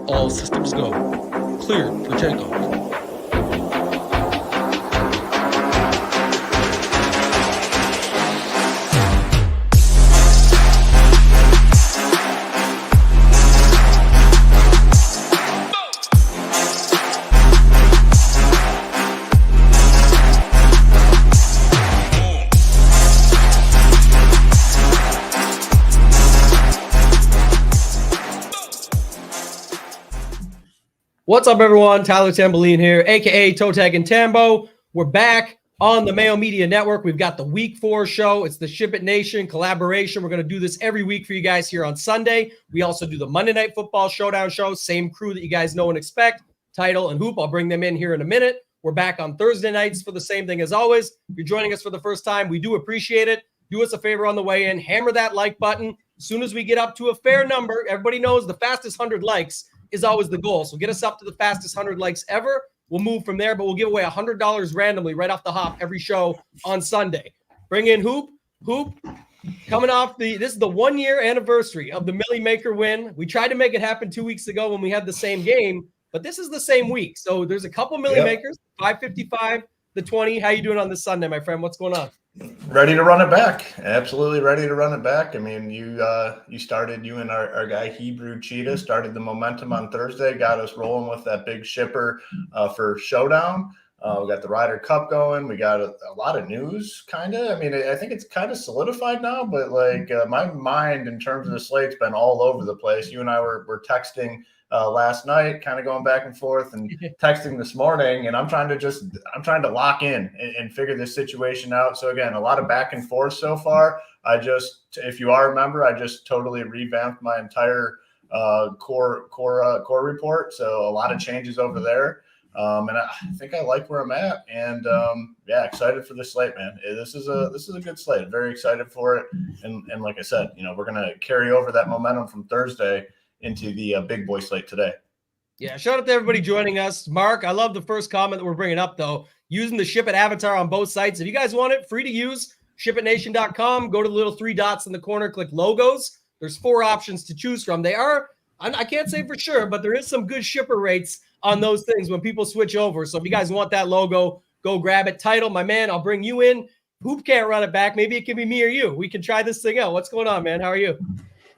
All systems go. Cleared for takeoff. What's up, everyone? Tyler Tamboline here, a.k.a. ToeTagginTambo. We're back on the Mayo Media Network. We've got the Week 4 show. It's the SHIPIT Nation collaboration. We're going to do this every week for you guys here on Sunday. We also do the Monday Night Football Showdown show, same crew that you guys know and expect, Title and Hoop. I'll bring them in here in a minute. We're back on Thursday nights for the same thing as always. If you're joining us for the first time, we do appreciate it. Do us a favor on the way in. Hammer that like button. As soon as we get up to a fair number, everybody knows the fastest 100 likes is always the goal. So get us up to the fastest 100 likes ever. We'll move from there, but we'll give away $100 randomly right off the hop every show on Sunday. Bring in Hoop. Hoop, coming off this is the 1-year anniversary of the Millie Maker win. We tried to make it happen 2 weeks ago when we had the same game, but this is the same week. So there's a couple Millie Makers, 555, the 20. How you doing on this Sunday, my friend? What's going on? Ready to run it back. Absolutely ready to run it back. I mean, you and our guy Hebrew Cheetah started the momentum on Thursday, got us rolling with that big shipper for Showdown. We got the Ryder Cup going. We got a lot of news, kind of. I mean, I think it's kind of solidified now, but like my mind in terms of the slate's been all over the place. You and I were texting last night, kind of going back and forth and texting this morning, and I'm trying to lock in and figure this situation out. So again, a lot of back and forth so far. If you are a member, I just totally revamped my entire core report. So a lot of changes over there. And I think I like where I'm at, and excited for the slate, man. This is a good slate. Very excited for it, and like I said, we're gonna carry over that momentum from Thursday into the big boy slate today. Yeah, shout out to everybody joining us. Mark, I love the first comment that we're bringing up, though. Using the SHIPIT avatar on both sites. If you guys want it, free to use, shipitnation.com. Go to the little 3 dots in the corner, click logos. There's 4 options to choose from. They are, I can't say for sure, but there is some good shipper rates on those things when people switch over. So if you guys want that logo, go grab it. Title, my man, I'll bring you in. Hoop can't run it back. Maybe it can be me or you. We can try this thing out. What's going on, man? How are you?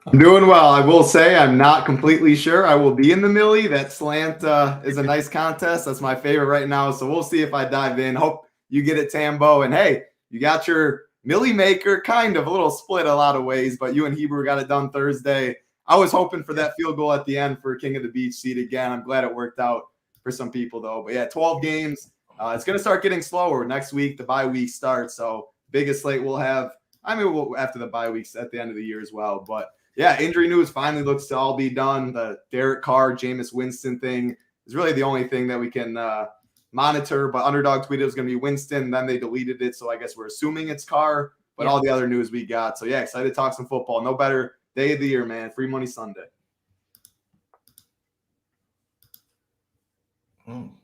I'm doing well. I will say I'm not completely sure I will be in the Millie. That slant is a nice contest. That's my favorite right now. So we'll see if I dive in. Hope you get it, Tambo. And hey, you got your Millie Maker, kind of a little split a lot of ways, but you and Hebrew got it done Thursday. I was hoping for that field goal at the end for King of the Beach seat again. I'm glad it worked out for some people, though. But yeah, 12 games. It's going to start getting slower. Next week, the bye week starts. So biggest slate we'll have. I mean, after the bye weeks at the end of the year as well. But yeah, injury news finally looks to all be done. The Derek Carr, Jameis Winston thing is really the only thing that we can monitor. But Underdog tweeted it was going to be Winston. Then they deleted it. So I guess we're assuming it's Carr. But all the other news we got. So yeah, excited to talk some football. No better day of the year, man. Free Money Sunday.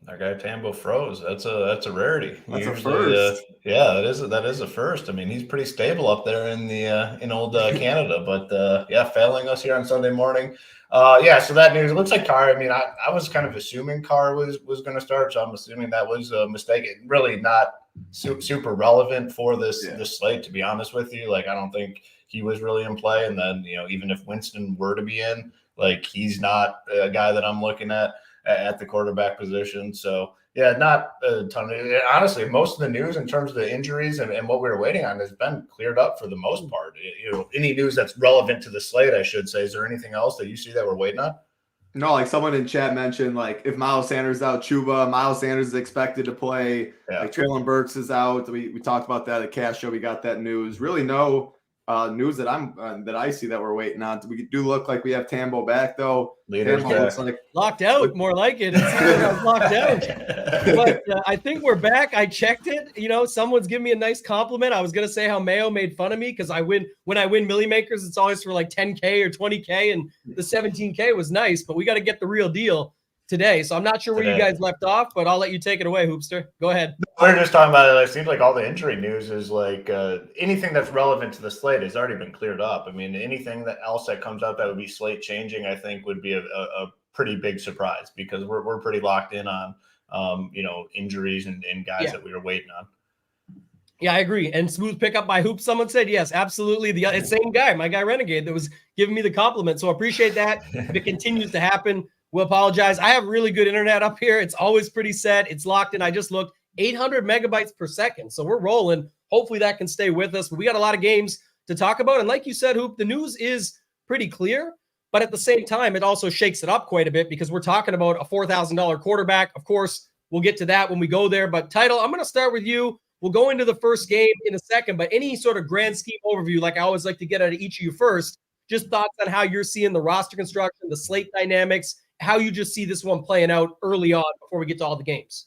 Our guy Tambo froze. That's a rarity. That's a first. That is a first. I mean, he's pretty stable up there in old Canada, but failing us here on Sunday morning. So that news. It looks like Carr. I mean, I was kind of assuming Carr was going to start, so I'm assuming that was a mistake. Really not super relevant for this slate, to be honest with you. Like, I don't think he was really in play. And then even if Winston were to be in, like, he's not a guy that I'm looking at the quarterback position. So yeah, not a ton of, honestly, most of the news in terms of the injuries and what we were waiting on has been cleared up for the most part. Any news that's relevant to the slate, I should say. Is there anything else that you see that we're waiting on? No, like someone in chat mentioned, like if Miles Sanders is out, Miles Sanders is expected to play. Like Traylon Burks is out. We talked about that at Cash Show. We got that news. Really no news that I see that we're waiting on. We do look like we have Tambo back though. Tambo looks like locked out, more like it. It's locked out. But I think we're back. I checked it. Someone's giving me a nice compliment. I was gonna say how Mayo made fun of me because when I win Millie Makers, it's always for like 10K or 20K, and the 17K was nice. But we got to get the real deal today. So I'm not sure where you guys left off, but I'll let you take it away, Hoopster. Go ahead. We're just talking about it. It seems like all the injury news is like anything that's relevant to the slate has already been cleared up. I mean, anything else that comes out that would be slate changing, I think would be a pretty big surprise because we're pretty locked in on, injuries and guys that we were waiting on. Yeah, I agree. And smooth pickup by Hoop. Someone said, yes, absolutely. The same guy, my guy Renegade, that was giving me the compliment. So I appreciate that. If it continues to happen, we'll apologize. I have really good internet up here. It's always pretty set. It's locked in. I just looked 800 megabytes per second. So we're rolling. Hopefully that can stay with us. But we got a lot of games to talk about. And like you said, Hoop, the news is pretty clear. But at the same time, it also shakes it up quite a bit because we're talking about a $4,000 quarterback. Of course, we'll get to that when we go there. But Title, I'm going to start with you. We'll go into the first game in a second, but any sort of grand scheme overview, like I always like to get out of each of you first, just thoughts on how you're seeing the roster construction, the slate dynamics, how you just see this one playing out early on before we get to all the games.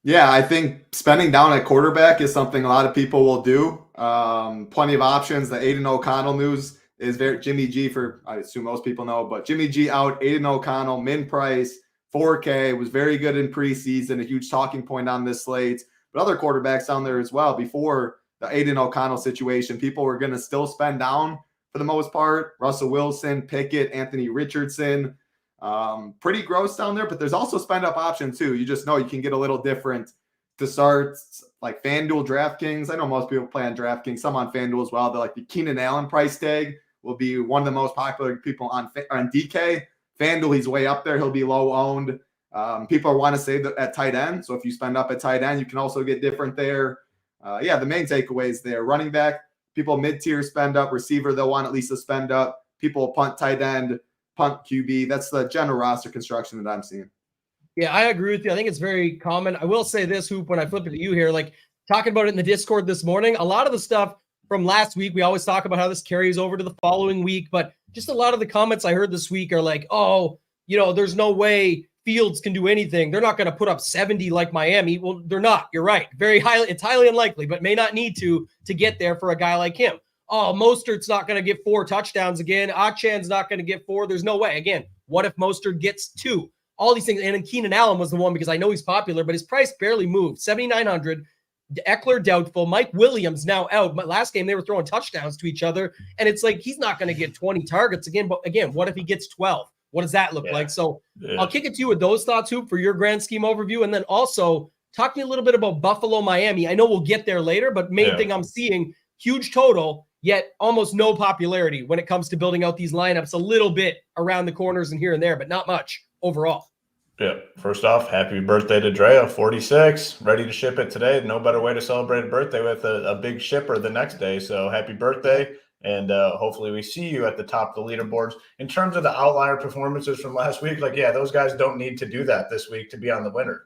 Yeah, I think spending down at quarterback is something a lot of people will do. Plenty of options. The Aiden O'Connell news is very Jimmy G for, I assume most people know, but Jimmy G out, Aiden O'Connell, min price, 4K, was very good in preseason, a huge talking point on this slate. But other quarterbacks down there as well. Before the Aiden O'Connell situation, people were going to still spend down for the most part. Russell Wilson, Pickett, Anthony Richardson, pretty gross down there. But there's also spend up option too. You just know you can get a little different to start, like FanDuel, DraftKings. I know most people play on DraftKings, some on FanDuel as well. They're like the Keenan Allen price tag will be one of the most popular people on DK. FanDuel, he's way up there. He'll be low owned. People want to save at tight end. So if you spend up at tight end, you can also get different there. The main takeaways there. Running back, people mid-tier spend up. Receiver, they'll want at least to spend up. People punt tight end, punt QB. That's the general roster construction that I'm seeing. Yeah, I agree with you. I think it's very common. I will say this, Hoop, when I flip it to you here, like talking about it in the Discord this morning, a lot of the stuff from last week, we always talk about how this carries over to the following week, but just a lot of the comments I heard this week are like, there's no way Fields can do anything. They're not going to put up 70 like Miami. Well, they're not. You're right. It's highly unlikely, but may not need to get there for a guy like him. Oh, Mostert's not going to get 4 touchdowns again. Achan's not going to get 4. There's no way. Again, what if Mostert gets 2? All these things. And then Keenan Allen was the one because I know he's popular, but his price barely moved. 7,900. Eckler doubtful. Mike Williams now out. Last game, they were throwing touchdowns to each other. And it's like, he's not going to get 20 targets again. But again, what if he gets 12? What does that look like? So I'll kick it to you with those thoughts, Hoop, for your grand scheme overview. And then also talk to me a little bit about Buffalo, Miami. I know we'll get there later, but main thing I'm seeing, huge total, yet almost no popularity when it comes to building out these lineups, a little bit around the corners and here and there, but not much overall. Yeah. First off, happy birthday to Drea, 46, ready to ship it today. No better way to celebrate a birthday with a big shipper the next day. So happy birthday. And hopefully we see you at the top of the leaderboards. In terms of the outlier performances from last week, those guys don't need to do that this week to be on the winner.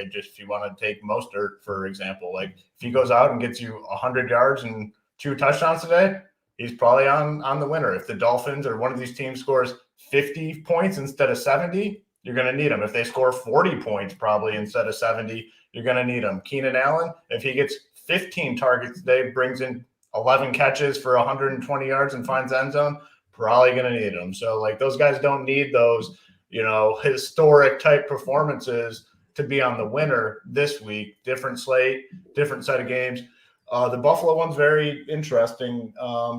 Just if you want to take Mostert, for example, like if he goes out and gets you 100 yards and 2 touchdowns today, he's probably on the winner. If the Dolphins or one of these teams scores 50 points instead of 70, you're going to need him. If they score 40 points probably instead of 70, you're going to need him. Keenan Allen, if he gets 15 targets today, brings in 11 catches for 120 yards and finds end zone, probably going to need them. So those guys don't need those, historic type performances to be on the winner this week. Different slate, different set of games. The Buffalo one's very interesting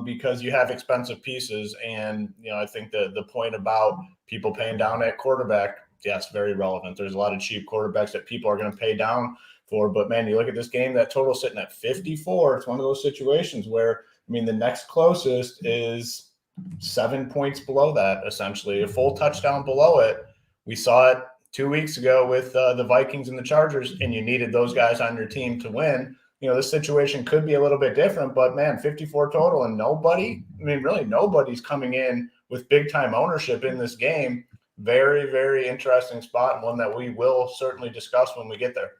because you have expensive pieces. And, I think the point about people paying down at quarterback, yes, very relevant. There's a lot of cheap quarterbacks that people are going to pay down for, but man, you look at this game, that total sitting at 54. It's one of those situations where, the next closest is 7 points below that, essentially a full touchdown below it. We saw it 2 weeks ago with the Vikings and the Chargers, and you needed those guys on your team to win. This situation could be a little bit different, but man, 54 total and really nobody's coming in with big time ownership in this game. Very, very interesting spot, and one that we will certainly discuss when we get there.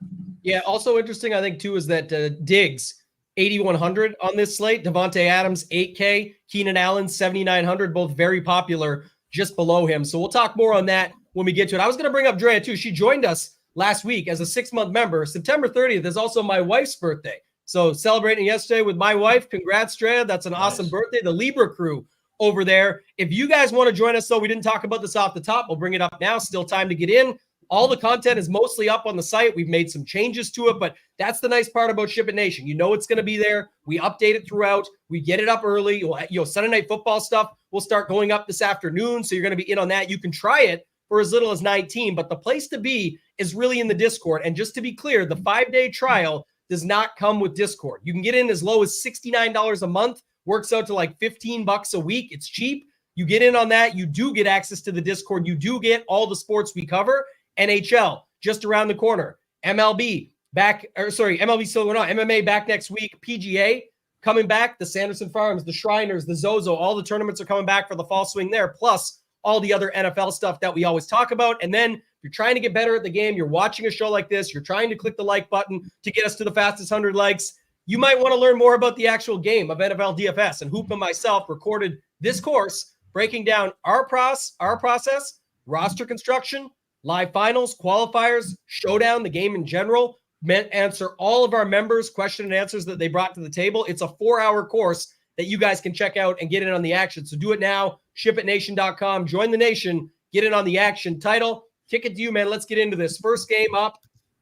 Yeah, also interesting, I think, too, is that Diggs, 8,100 on this slate. Devontae Adams, 8K. Keenan Allen, 7,900, both very popular just below him. So we'll talk more on that when we get to it. I was going to bring up Drea, too. She joined us last week as a 6-month member. September 30th is also my wife's birthday. So celebrating yesterday with my wife. Congrats, Drea. That's an awesome birthday. The Libra crew over there. If you guys want to join us, we didn't talk about this off the top. We'll bring it up now. Still time to get in. All the content is mostly up on the site. We've made some changes to it, but that's the nice part about SHIPIT Nation. It's going to be there. We update it throughout. We get it up early. Sunday Night Football stuff will start going up this afternoon, so you're going to be in on that. You can try it for as little as 19. But the place to be is really in the Discord. And just to be clear, the 5-day trial does not come with Discord. You can get in as low as $69 a month, works out to like $15 a week. It's cheap. You get in on that. You do get access to the Discord. You do get all the sports we cover. NHL just around the corner. MLB still going on. MMA back next week. PGA coming back. The Sanderson Farms, the Shriners, the Zozo, all the tournaments are coming back for the fall swing there. Plus all the other NFL stuff that we always talk about. And then if you're trying to get better at the game, you're watching a show like this, you're trying to click the like button to get us to the fastest 100 likes. You might want to learn more about the actual game of NFL DFS. And Hoop and myself recorded this course breaking down our process, roster construction, live finals, qualifiers, showdown, the game in general, answer all of our members' question and answers that they brought to the table. It's a 4-hour course that you guys can check out and get in on the action. So do it now, shipitnation.com, join the nation, get in on the action. Title, ticket to you, man. Let's get into this. First game up.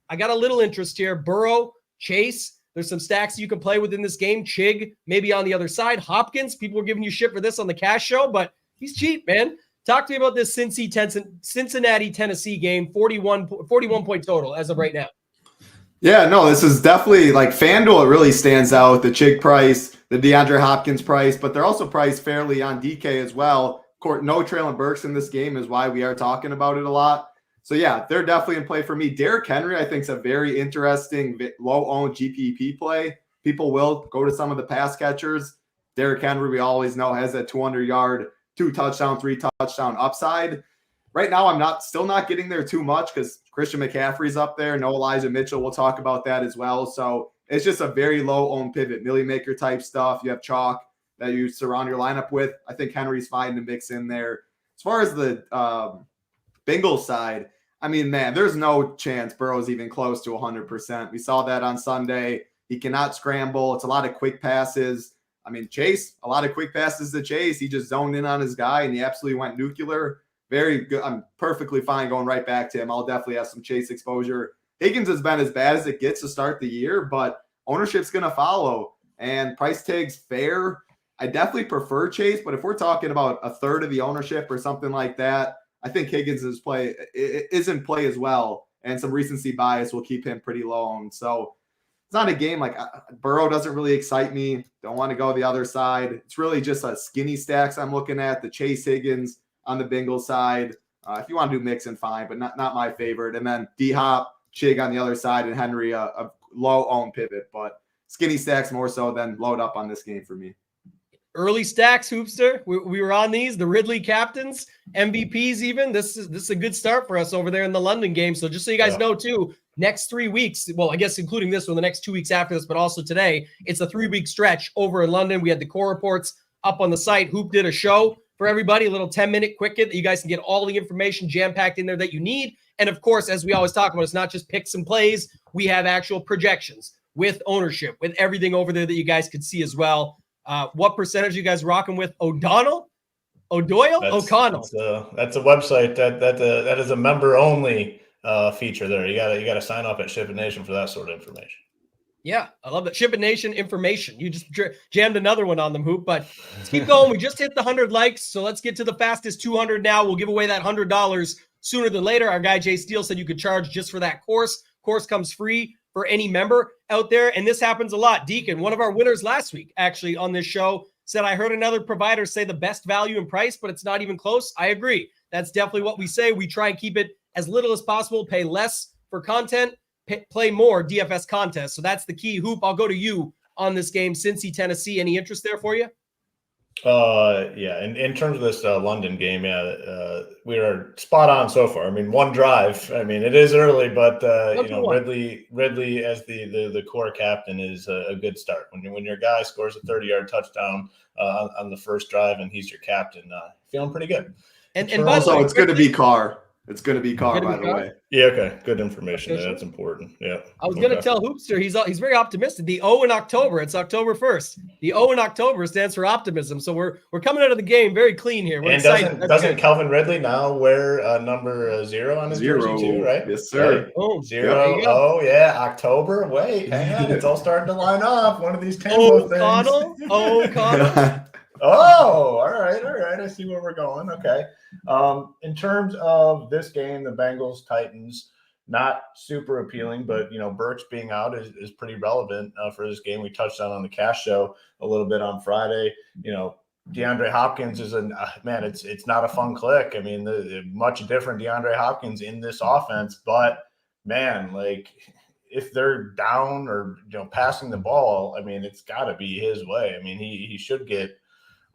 I got a little interest here. Burrow, Chase. There's some stacks you can play within this game. Chig, maybe on the other side. Hopkins, people were giving you shit for this on the cash show, but he's cheap, man. Talk to me about this Cincinnati, Tennessee game, 41 point total as of right now. Yeah, no, this is definitely like FanDuel. It really stands out. The Chig price, the DeAndre Hopkins price, but they're also priced fairly on DK as well. No Traylon Burks in this game is why we are talking about it a lot. So yeah, they're definitely in play for me. Derrick Henry, I think, is a very interesting low-owned GPP play. People will go to some of the pass catchers. Derrick Henry, we always know, has that 200-yard, 2-touchdown, 3-touchdown upside. Right now, I'm still not getting there too much because Christian McCaffrey's up there. No Elijah Mitchell. We'll talk about that as well. So it's just a very low-owned pivot, milli maker type stuff. You have chalk that you surround your lineup with. I think Henry's fine to mix in there. As far as the Bengals side, I mean, man, there's no chance Burrow's even close to 100%. We saw that on Sunday. He cannot scramble. It's a lot of quick passes. I mean, Chase, a lot of quick passes to Chase. He just zoned in on his guy, and he absolutely went nuclear. Very good. I'm perfectly fine going right back to him. I'll definitely have some Chase exposure. Higgins has been as bad as it gets to start the year, but ownership's going to follow, and price tag's fair. I definitely prefer Chase, but if we're talking about a third of the ownership or something like that, I think Higgins is in play as well, and some recency bias will keep him pretty low owned. So it's not a game like Burrow doesn't really excite me. Don't want to go the other side. It's really just a skinny stacks I'm looking at, the Chase Higgins on the Bengals side. If you want to do mixing, fine, but not my favorite. And then D-Hop, Chig on the other side, and Henry, a low-owned pivot. But skinny stacks more so than load up on this game for me. Early stacks, Hoopster. We were on these. The Ridley captains, MVPs even. This is a good start for us over there in the London game. So just so you guys know, too, next 3 weeks, well, I guess including this one, the next 2 weeks after this, but also today, it's a 3-week stretch over in London. We had the core reports up on the site. Hoop did a show for everybody, a little 10-minute quick hit that you guys can get all the information jam-packed in there that you need. And of course, as we always talk about, it's not just picks and plays. We have actual projections with ownership, with everything over there that you guys could see as well. What percentage are you guys rocking with? O'Connell? That's a website that is a member-only feature there. You gotta sign up at SHIPIT Nation for that sort of information. Yeah, I love that. SHIPIT Nation information. You just jammed another one on them, Hoop. But let's keep going. We just hit the 100 likes, so let's get to the fastest 200 now. We'll give away that $100 sooner than later. Our guy Jay Steele said you could charge just for that course. Course comes free for any member out there, and this happens a lot. Deacon, one of our winners last week, actually on this show, said, I heard another provider say the best value and price, but it's not even close. I agree. That's definitely what we say. We try and keep it as little as possible, pay less for content, play more DFS contests. So that's the key. Hoop, I'll go to you on this game. Cincy, Tennessee, any interest there for you? Yeah. In terms of this London game, we are spot on so far. I mean, one drive. I mean, it is early, but Ridley as the core captain is a good start. When your guy scores a 30-yard touchdown on the first drive and he's your captain, feeling pretty good. And also, it's going to be Carr. It's going to be Carr, by the way. Yeah, okay. Good information. That's important. Yeah. I was going to tell Hoopster, he's very optimistic. The O in October, it's October 1st. The O in October stands for optimism. So we're coming out of the game very clean here. We're excited. Doesn't Calvin Ridley now wear number 0 on his jersey too, right? Yes, sir. Right. Oh, 0. Oh, yeah. October. Wait, hang on. It's all starting to line up. One of these Tambo things. O'Connell. Oh, all right. I see where we're going. Okay. In terms of this game, the Bengals Titans, not super appealing, but Burks being out is pretty relevant for this game. We touched on the cash show a little bit on Friday. DeAndre Hopkins is man. It's not a fun click. I mean, the much different DeAndre Hopkins in this offense, but man, like if they're down or passing the ball, I mean, it's got to be his way. I mean, he should get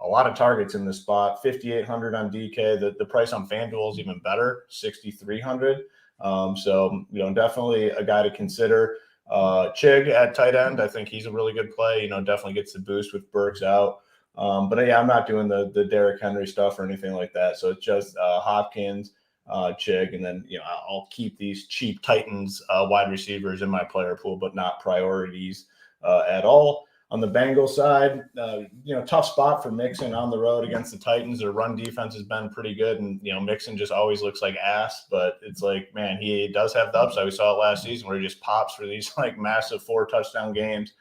a lot of targets in this spot. 5,800 on DK. The price on FanDuel is even better, 6,300. So definitely a guy to consider. Chig at tight end, I think he's a really good play. Definitely gets the boost with Burks out. But yeah, I'm not doing the Derrick Henry stuff or anything like that. So it's just Hopkins, Chig, and then I'll keep these cheap Titans wide receivers in my player pool, but not priorities at all. On the Bengals side, tough spot for Mixon on the road against the Titans. Their run defense has been pretty good, and Mixon just always looks like ass. But it's like, man, he does have the upside. We saw it last season where he just pops for these like massive 4-touchdown games.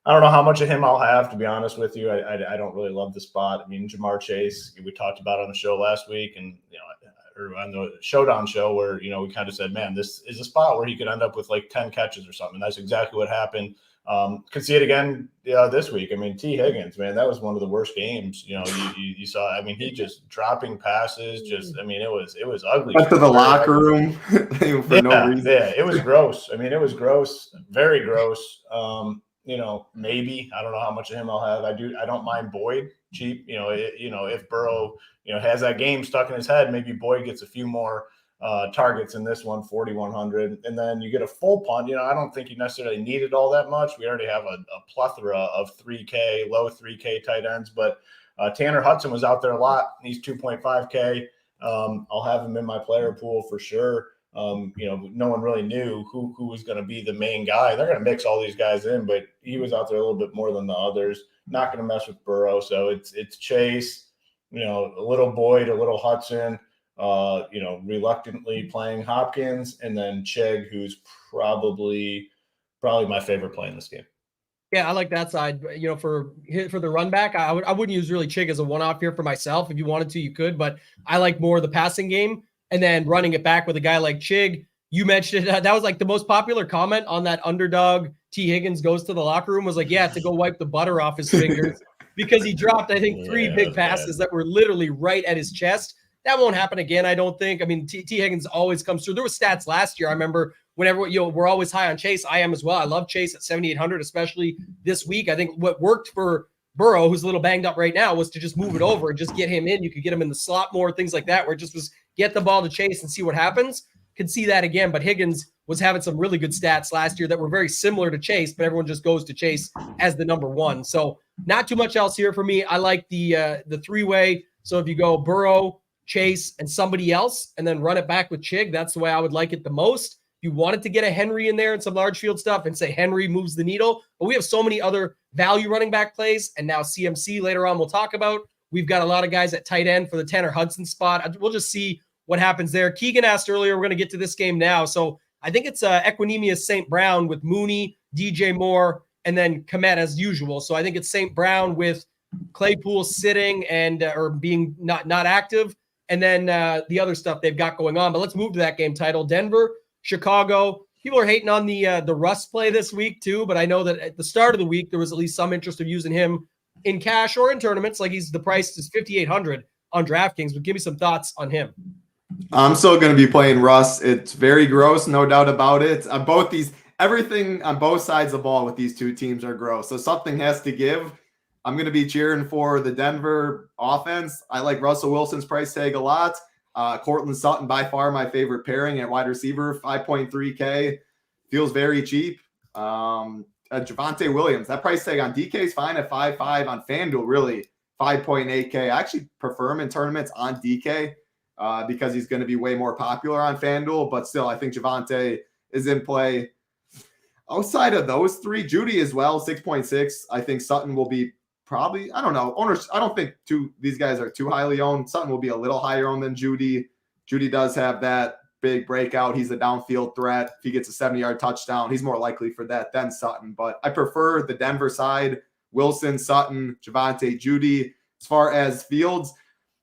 I don't know how much of him I'll have, to be honest with you. I don't really love the spot. I mean, Jamar Chase, we talked about on the show last week, and or on the Showdown show where we kind of said, man, this is a spot where he could end up with like 10 catches or something. That's exactly what happened. Could see it again this week. I mean, T. Higgins, man, that was one of the worst games. You saw. I mean, he just dropping passes. Just, I mean, it was ugly. Went to the locker room for no reason. Yeah, it was gross. I mean, it was gross, very gross. Maybe I don't know how much of him I'll have. I don't mind Boyd cheap. If Burrow has that game stuck in his head, maybe Boyd gets a few more targets in this one, 4,100, and then you get a full punt. I don't think you necessarily needed all that much. We already have a plethora of 3K, low 3K tight ends, but Tanner Hudson was out there a lot. He's 2.5K. I'll have him in my player pool for sure. No one really knew who was going to be the main guy. They're going to mix all these guys in, but he was out there a little bit more than the others. Not going to mess with Burrow, so it's Chase, a little Boyd, a little Hudson. Reluctantly playing Hopkins, and then Chig, who's probably my favorite play in this game. Yeah, I like that side. For the run back, I wouldn't use really Chig as a one-off here for myself. If you wanted to, you could, but I like more the passing game and then running it back with a guy like Chig. You mentioned it. That was like the most popular comment on that underdog T. Higgins goes to the locker room was like, yeah, to go wipe the butter off his fingers because he dropped, I think, 3 big passes that were literally right at his chest. That won't happen again, I don't think. I mean, T. Higgins always comes through. There were stats last year. I remember whenever we're always high on Chase. I am as well. I love Chase at 7,800, especially this week. I think what worked for Burrow, who's a little banged up right now, was to just move it over and just get him in. You could get him in the slot more, things like that, where it just was get the ball to Chase and see what happens. Could see that again, but Higgins was having some really good stats last year that were very similar to Chase, but everyone just goes to Chase as the number one. So not too much else here for me. I like the three-way. So if you go Burrow, Chase, and somebody else, and then run it back with Chig, that's the way I would like it the most. If you wanted to get a Henry in there and some large field stuff and say Henry moves the needle, but we have so many other value running back plays, and now CMC later on we'll talk about. We've got a lot of guys at tight end for the Tanner Hudson spot. We'll just see what happens there. Keegan asked earlier, we're going to get to this game now. So I think it's Equinemius St. Brown with Mooney, DJ Moore, and then Komet as usual. So I think it's St. Brown with Claypool sitting and or being not active, and then the other stuff they've got going on. But let's move to that game title. Denver, Chicago. People are hating on the Russ play this week too, but I know that at the start of the week there was at least some interest of using him in cash or in tournaments. Like the price is 5,800 on DraftKings. But give me some thoughts on him. I'm still going to be playing Russ. It's very gross, no doubt about it. Everything on both sides of the ball with these two teams are gross. So something has to give. I'm going to be cheering for the Denver offense. I like Russell Wilson's price tag a lot. Cortland Sutton, by far my favorite pairing at wide receiver, 5.3K. Feels very cheap. Javonte Williams, that price tag on DK is fine at 5.5. On FanDuel, really 5.8K. I actually prefer him in tournaments on DK because he's going to be way more popular on FanDuel. But still, I think Javonte is in play. Outside of those three, Judy as well, 6.6. I think Sutton will be probably, I don't know, owners. I don't think these guys are too highly owned. Sutton will be a little higher owned than Judy. Judy does have that big breakout. He's a downfield threat. If he gets a 70-yard touchdown, he's more likely for that than Sutton. But I prefer the Denver side, Wilson, Sutton, Javonte, Judy. As far as Fields,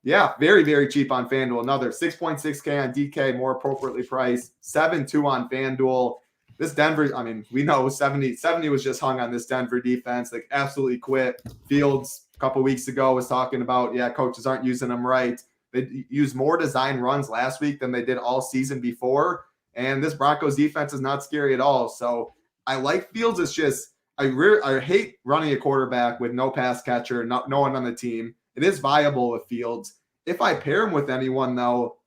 Yeah, very, very cheap on FanDuel. Another 6.6K on DK, more appropriately priced. 7.2 on FanDuel. This Denver, I mean, we know 70 was just hung on this Denver defense. Like, absolutely quit. Fields a couple weeks ago was talking about, yeah, coaches aren't using them right. They used more design runs last week than they did all season before. And this Broncos defense is not scary at all. So I like Fields. It's just, I hate running a quarterback with no pass catcher, no one on the team. It is viable with Fields. If I pair him with anyone, though,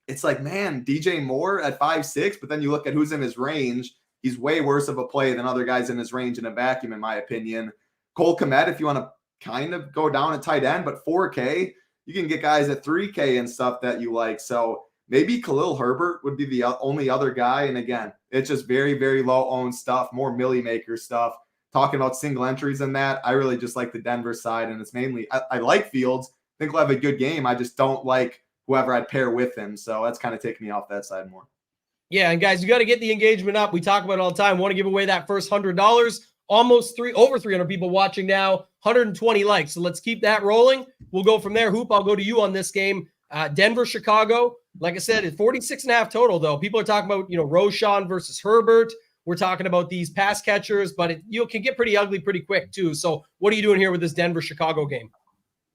it's like, man, DJ Moore at 5'6", but then you look at who's in his range. He's way worse of a play than other guys in his range in a vacuum, in my opinion. Cole Kmet, if you want to kind of go down at tight end, but 4K, you can get guys at 3K and stuff that you like. So maybe Khalil Herbert would be the only other guy. And again, it's just very, very low-owned stuff, more milli maker stuff. Talking about single entries and that, I really just like the Denver side, and it's mainly I like Fields. I think he'll have a good game. I just don't like whoever I'd pair with him, so that's kind of taking me off that side more. Yeah, and guys, you got to get the engagement up. We talk about it all the time. Want to give away that first $100? Almost over 300 people watching now. 120 likes. So let's keep that rolling. We'll go from there. Hoop, I'll go to you on this game. Denver, Chicago. Like I said, it's 46.5 total though. People are talking about Roshan versus Herbert. We're talking about these pass catchers, but it can get pretty ugly pretty quick too. So what are you doing here with this Denver-Chicago game?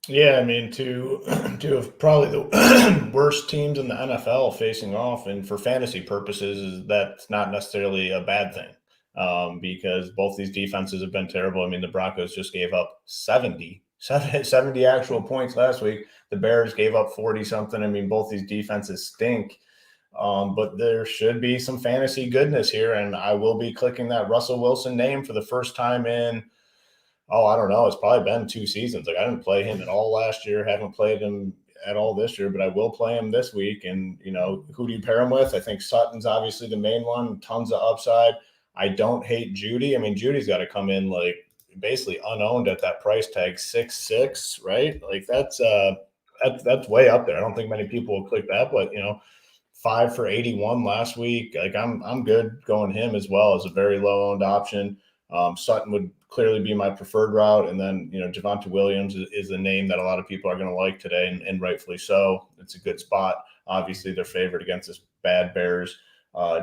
Yeah, I mean, to have probably the worst teams in the NFL facing off, and for fantasy purposes, that's not necessarily a bad thing because both these defenses have been terrible. I mean, the Broncos just gave up 70 actual points last week. The Bears gave up 40-something. I mean, both these defenses stink. But there should be some fantasy goodness here, and I will be clicking that Russell Wilson name for the first time in, I don't know, it's probably been 2 seasons. Like, I didn't play him at all last year, haven't played him at all this year, but I will play him this week. And, who do you pair him with? I think Sutton's obviously the main one, tons of upside. I don't hate Judy. I mean, Judy's got to come in like basically unowned at that price tag, 6.6, right? Like that's way up there. I don't think many people will click that, but 5 for 81 last week. Like I'm good going him as well as a very low owned option. Sutton would clearly be my preferred route. And then, Javonte Williams is the name that a lot of people are going to like today, and rightfully so. It's a good spot. Obviously, they're favored against this bad Bears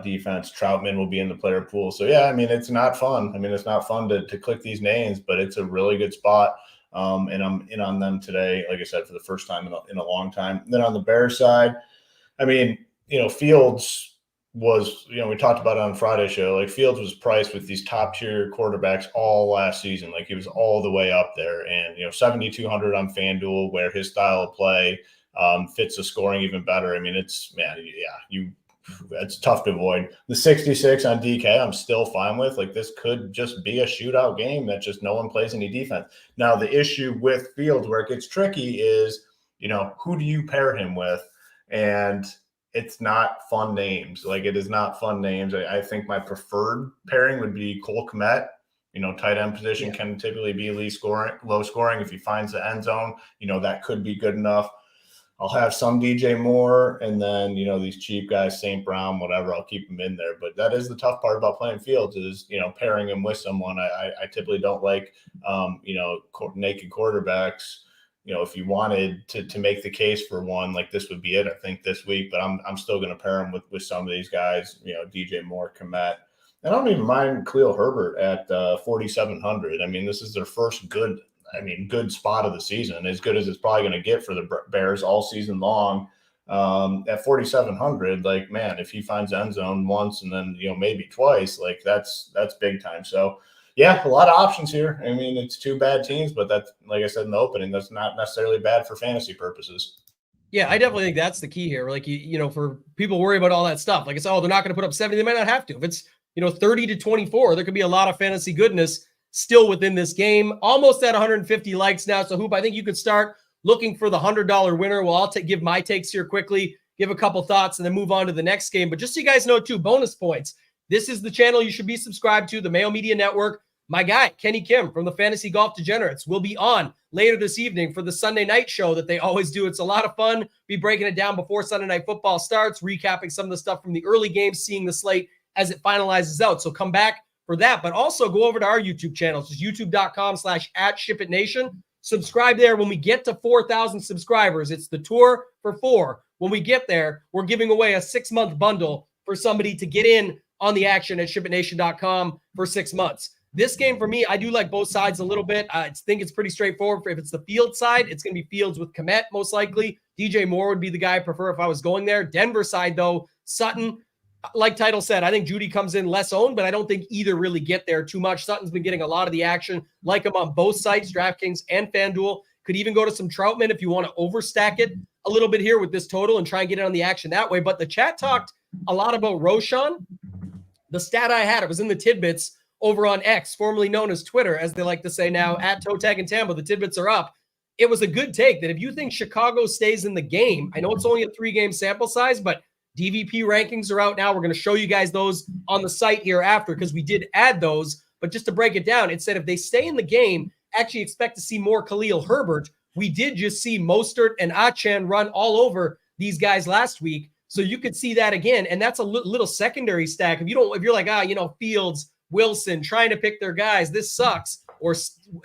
defense. Troutman will be in the player pool. So, yeah, I mean, it's not fun. I mean, it's not fun to click these names, but it's a really good spot. And I'm in on them today, like I said, for the first time in a long time. And then on the Bears side, I mean, Fields was, we talked about it on Friday's show, like Fields was priced with these top tier quarterbacks all last season. Like he was all the way up there, and, 7,200 on FanDuel, where his style of play fits the scoring even better. I mean, it's tough to avoid. The 66 on DK, I'm still fine with. Like, this could just be a shootout game that just no one plays any defense. Now, the issue with Fields where it gets tricky is, who do you pair him with? And it's not fun names. Like, it is not fun names. I think my preferred pairing would be Cole Kmet. Tight end position can typically be low scoring. If he finds the end zone, that could be good enough. I'll have some DJ Moore, and then, these cheap guys, St. Brown, whatever, I'll keep them in there. But that is the tough part about playing Fields is, pairing him with someone. I typically don't like, naked quarterbacks. If you wanted to make the case for one, like this would be it, I think, this week. But I'm still going to pair him with some of these guys, DJ Moore, Kmet. And I don't even mind Khalil Herbert at 4,700. I mean, this is their first good spot of the season, as good as it's probably going to get for the Bears all season long. At 4,700, like, man, if he finds end zone once and then, maybe twice, like that's big time. So, yeah, a lot of options here. I mean, it's 2 bad teams, but that's, like I said in the opening, that's not necessarily bad for fantasy purposes. Yeah, I definitely think that's the key here. Like, for people worry about all that stuff, like I said, they're not going to put up 70. They might not have to. If it's, 30 to 24, there could be a lot of fantasy goodness still within this game. Almost at 150 likes now. So, Hoop, I think you could start looking for the $100 winner. Well, I'll give my takes here quickly, give a couple thoughts, and then move on to the next game. But just so you guys know, too, bonus points. This is the channel you should be subscribed to, the Mayo Media Network. My guy, Kenny Kim from the Fantasy Golf Degenerates, will be on later this evening for the Sunday night show that they always do. It's a lot of fun. Be breaking it down before Sunday Night Football starts, recapping some of the stuff from the early games, seeing the slate as it finalizes out. So come back for that, but also go over to our YouTube channel. It's youtube.com/@ShipItNation. Subscribe there. When we get to 4,000 subscribers, it's the tour for 4. When we get there, we're giving away a 6-month bundle for somebody to get in on the action at ShipItNation.com for 6 months. This game for me, I do like both sides a little bit. I think it's pretty straightforward. If it's the field side, it's going to be Fields with Kmet most likely. DJ Moore would be the guy I prefer if I was going there. Denver side, though, Sutton, like Title said, I think Judy comes in less owned, but I don't think either really get there too much. Sutton's been getting a lot of the action. Like him on both sites, DraftKings and FanDuel. Could even go to some Troutman if you want to overstack it a little bit here with this total and try and get it on the action that way. But the chat talked a lot about Roshan. The stat I had, it was in the tidbits over on X, formerly known as Twitter, as they like to say now, at ToeTagginTambo. The tidbits are up. It was a good take that if you think Chicago stays in the game, I know it's only a 3-game sample size, but DVP rankings are out now. We're going to show you guys those on the site here after because we did add those. But just to break it down, it said if they stay in the game, actually expect to see more Khalil Herbert. We did just see Mostert and Achane run all over these guys last week. So you could see that again. And that's a little secondary stack. If you're like, Fields, Wilson, trying to pick their guys, this sucks, or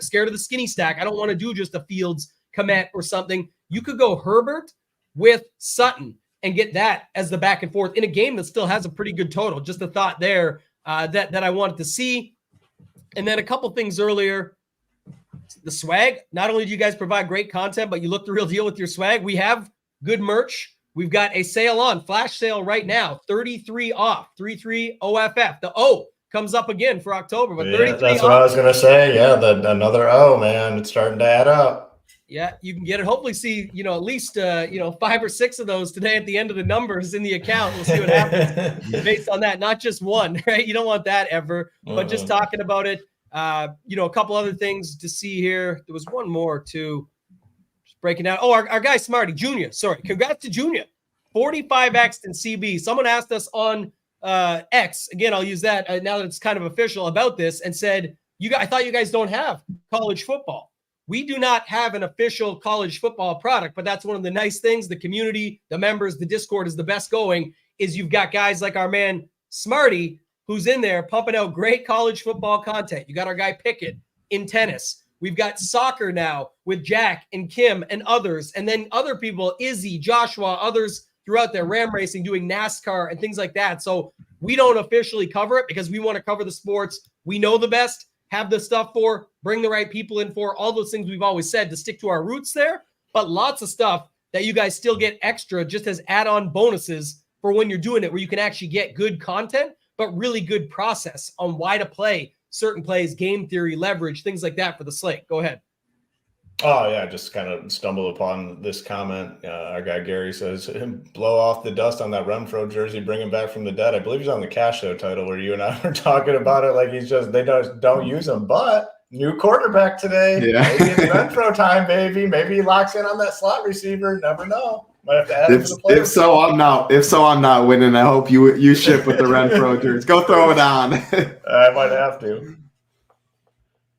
scared of the skinny stack, I don't want to do just a Fields, Kmet, or something. You could go Herbert with Sutton and get that as the back and forth in a game that still has a pretty good total. Just a thought there that I wanted to see. And then a couple things earlier. The swag, not only do you guys provide great content, but you look the real deal with your swag. We have good merch. We've got a sale on, flash sale right now, 33 off, 33 OFF. The O comes up again for October, but 33 that's off. what I was going to say. Yeah, another O, man. It's starting to add up. Yeah, you can get it. Hopefully see, at least, 5 or 6 of those today at the end of the numbers in the account. We'll see what happens based on that. Not just one, right? You don't want that ever, but just talking about it. A couple other things to see here. There was one more too. Just breaking down. Oh, our guy Smarty Junior. Sorry, congrats to Junior. 45x in CB. Someone asked us on X. Again, I'll use that now that it's kind of official about this, and said, I thought you guys don't have college football. We do not have an official college football product, but that's one of the nice things. The community, the members, the Discord is the best going. Is you've got guys like our man Smarty, who's in there pumping out great college football content. You got our guy Pickett in tennis. We've got soccer now with Jack and Kim and others. And then other people, Izzy, Joshua, others throughout their Ram racing, doing NASCAR and things like that. So we don't officially cover it because we want to cover the sports we know the best, have the stuff for, bring the right people in for, all those things we've always said to stick to our roots there. But lots of stuff that you guys still get extra just as add-on bonuses for when you're doing it, where you can actually get good content, but really good process on why to play certain plays, game theory, leverage, things like that for the slate. Go ahead. Oh, yeah, just kind of stumbled upon this comment. Our guy Gary says, blow off the dust on that Renfro jersey, bring him back from the dead. I believe he's on the Cash Show title where you and I were talking about it like they don't use him. But new quarterback today. Yeah. Maybe it's Renfro time, baby. Maybe he locks in on that slot receiver. Never know. Might have to add him to the play. If so, I'm not winning. I hope you ship with the Renfro jersey. Go throw it on. I might have to.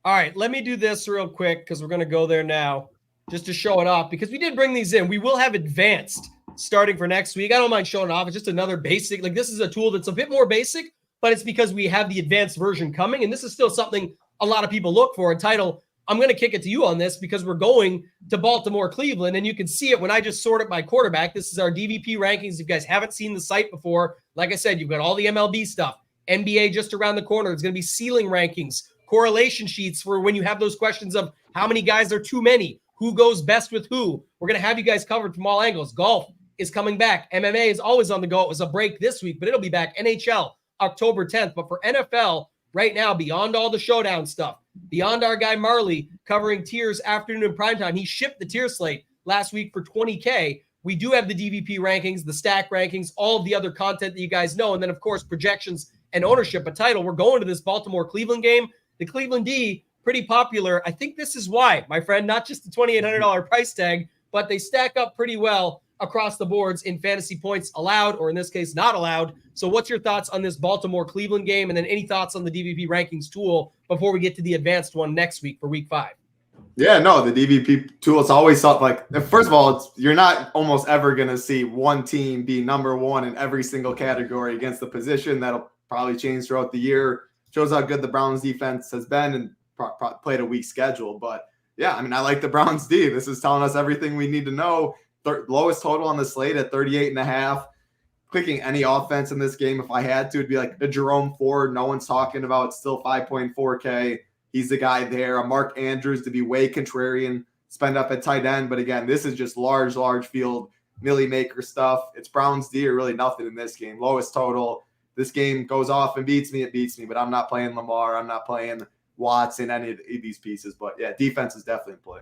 All right, let me do this real quick because we're going to go there now just to show it off because we did bring these in. We will have advanced starting for next week. I don't mind showing it off. It's just another basic. Like this is a tool that's a bit more basic, but it's because we have the advanced version coming. And this is still something a lot of people look for. And Title, I'm going to kick it to you on this because we're going to Baltimore, Cleveland, and you can see it when I just sort it by quarterback. This is our DVP rankings. If you guys haven't seen the site before, like I said, you've got all the MLB stuff, NBA just around the corner. There's going to be ceiling rankings, correlation sheets for when you have those questions of how many guys are too many, who goes best with who. We're going to have you guys covered from all angles. Golf is coming back. MMA is always on the go. It was a break this week, but it'll be back. NHL, October 10th. But for NFL, right now, beyond all the showdown stuff, beyond our guy Marley covering tiers afternoon and primetime, he shipped the tier slate last week for $20K. We do have the DVP rankings, the stack rankings, all of the other content that you guys know. And then, of course, projections and ownership. But Title, we're going to this Baltimore-Cleveland game. The Cleveland D, pretty popular. I think this is why, my friend, not just the $2,800 price tag, but they stack up pretty well across the boards in fantasy points allowed, or in this case, not allowed. So what's your thoughts on this Baltimore-Cleveland game? And then any thoughts on the DVP rankings tool before we get to the advanced one next week for week 5? Yeah, no, the DVP tool, it's always something like, first of all, you're not almost ever going to see one team be number one in every single category against the position. That'll probably change throughout the year. Shows how good the Browns defense has been and played a weak schedule. But Yeah, I mean, I like the Browns D. This is telling us everything we need to know. Lowest total on the slate at 38.5. Clicking any offense in this game, if I had to, it'd be like a Jerome Ford. No one's talking about, still 5.4K. He's the guy there. A Mark Andrews to be way contrarian, spend up at tight end. But again, this is just large field, milli maker stuff. It's Browns D or really nothing in this game. Lowest total. This game goes off and beats me. It beats me, but I'm not playing Lamar. I'm not playing Watson, any of these pieces. But yeah, defense is definitely in play.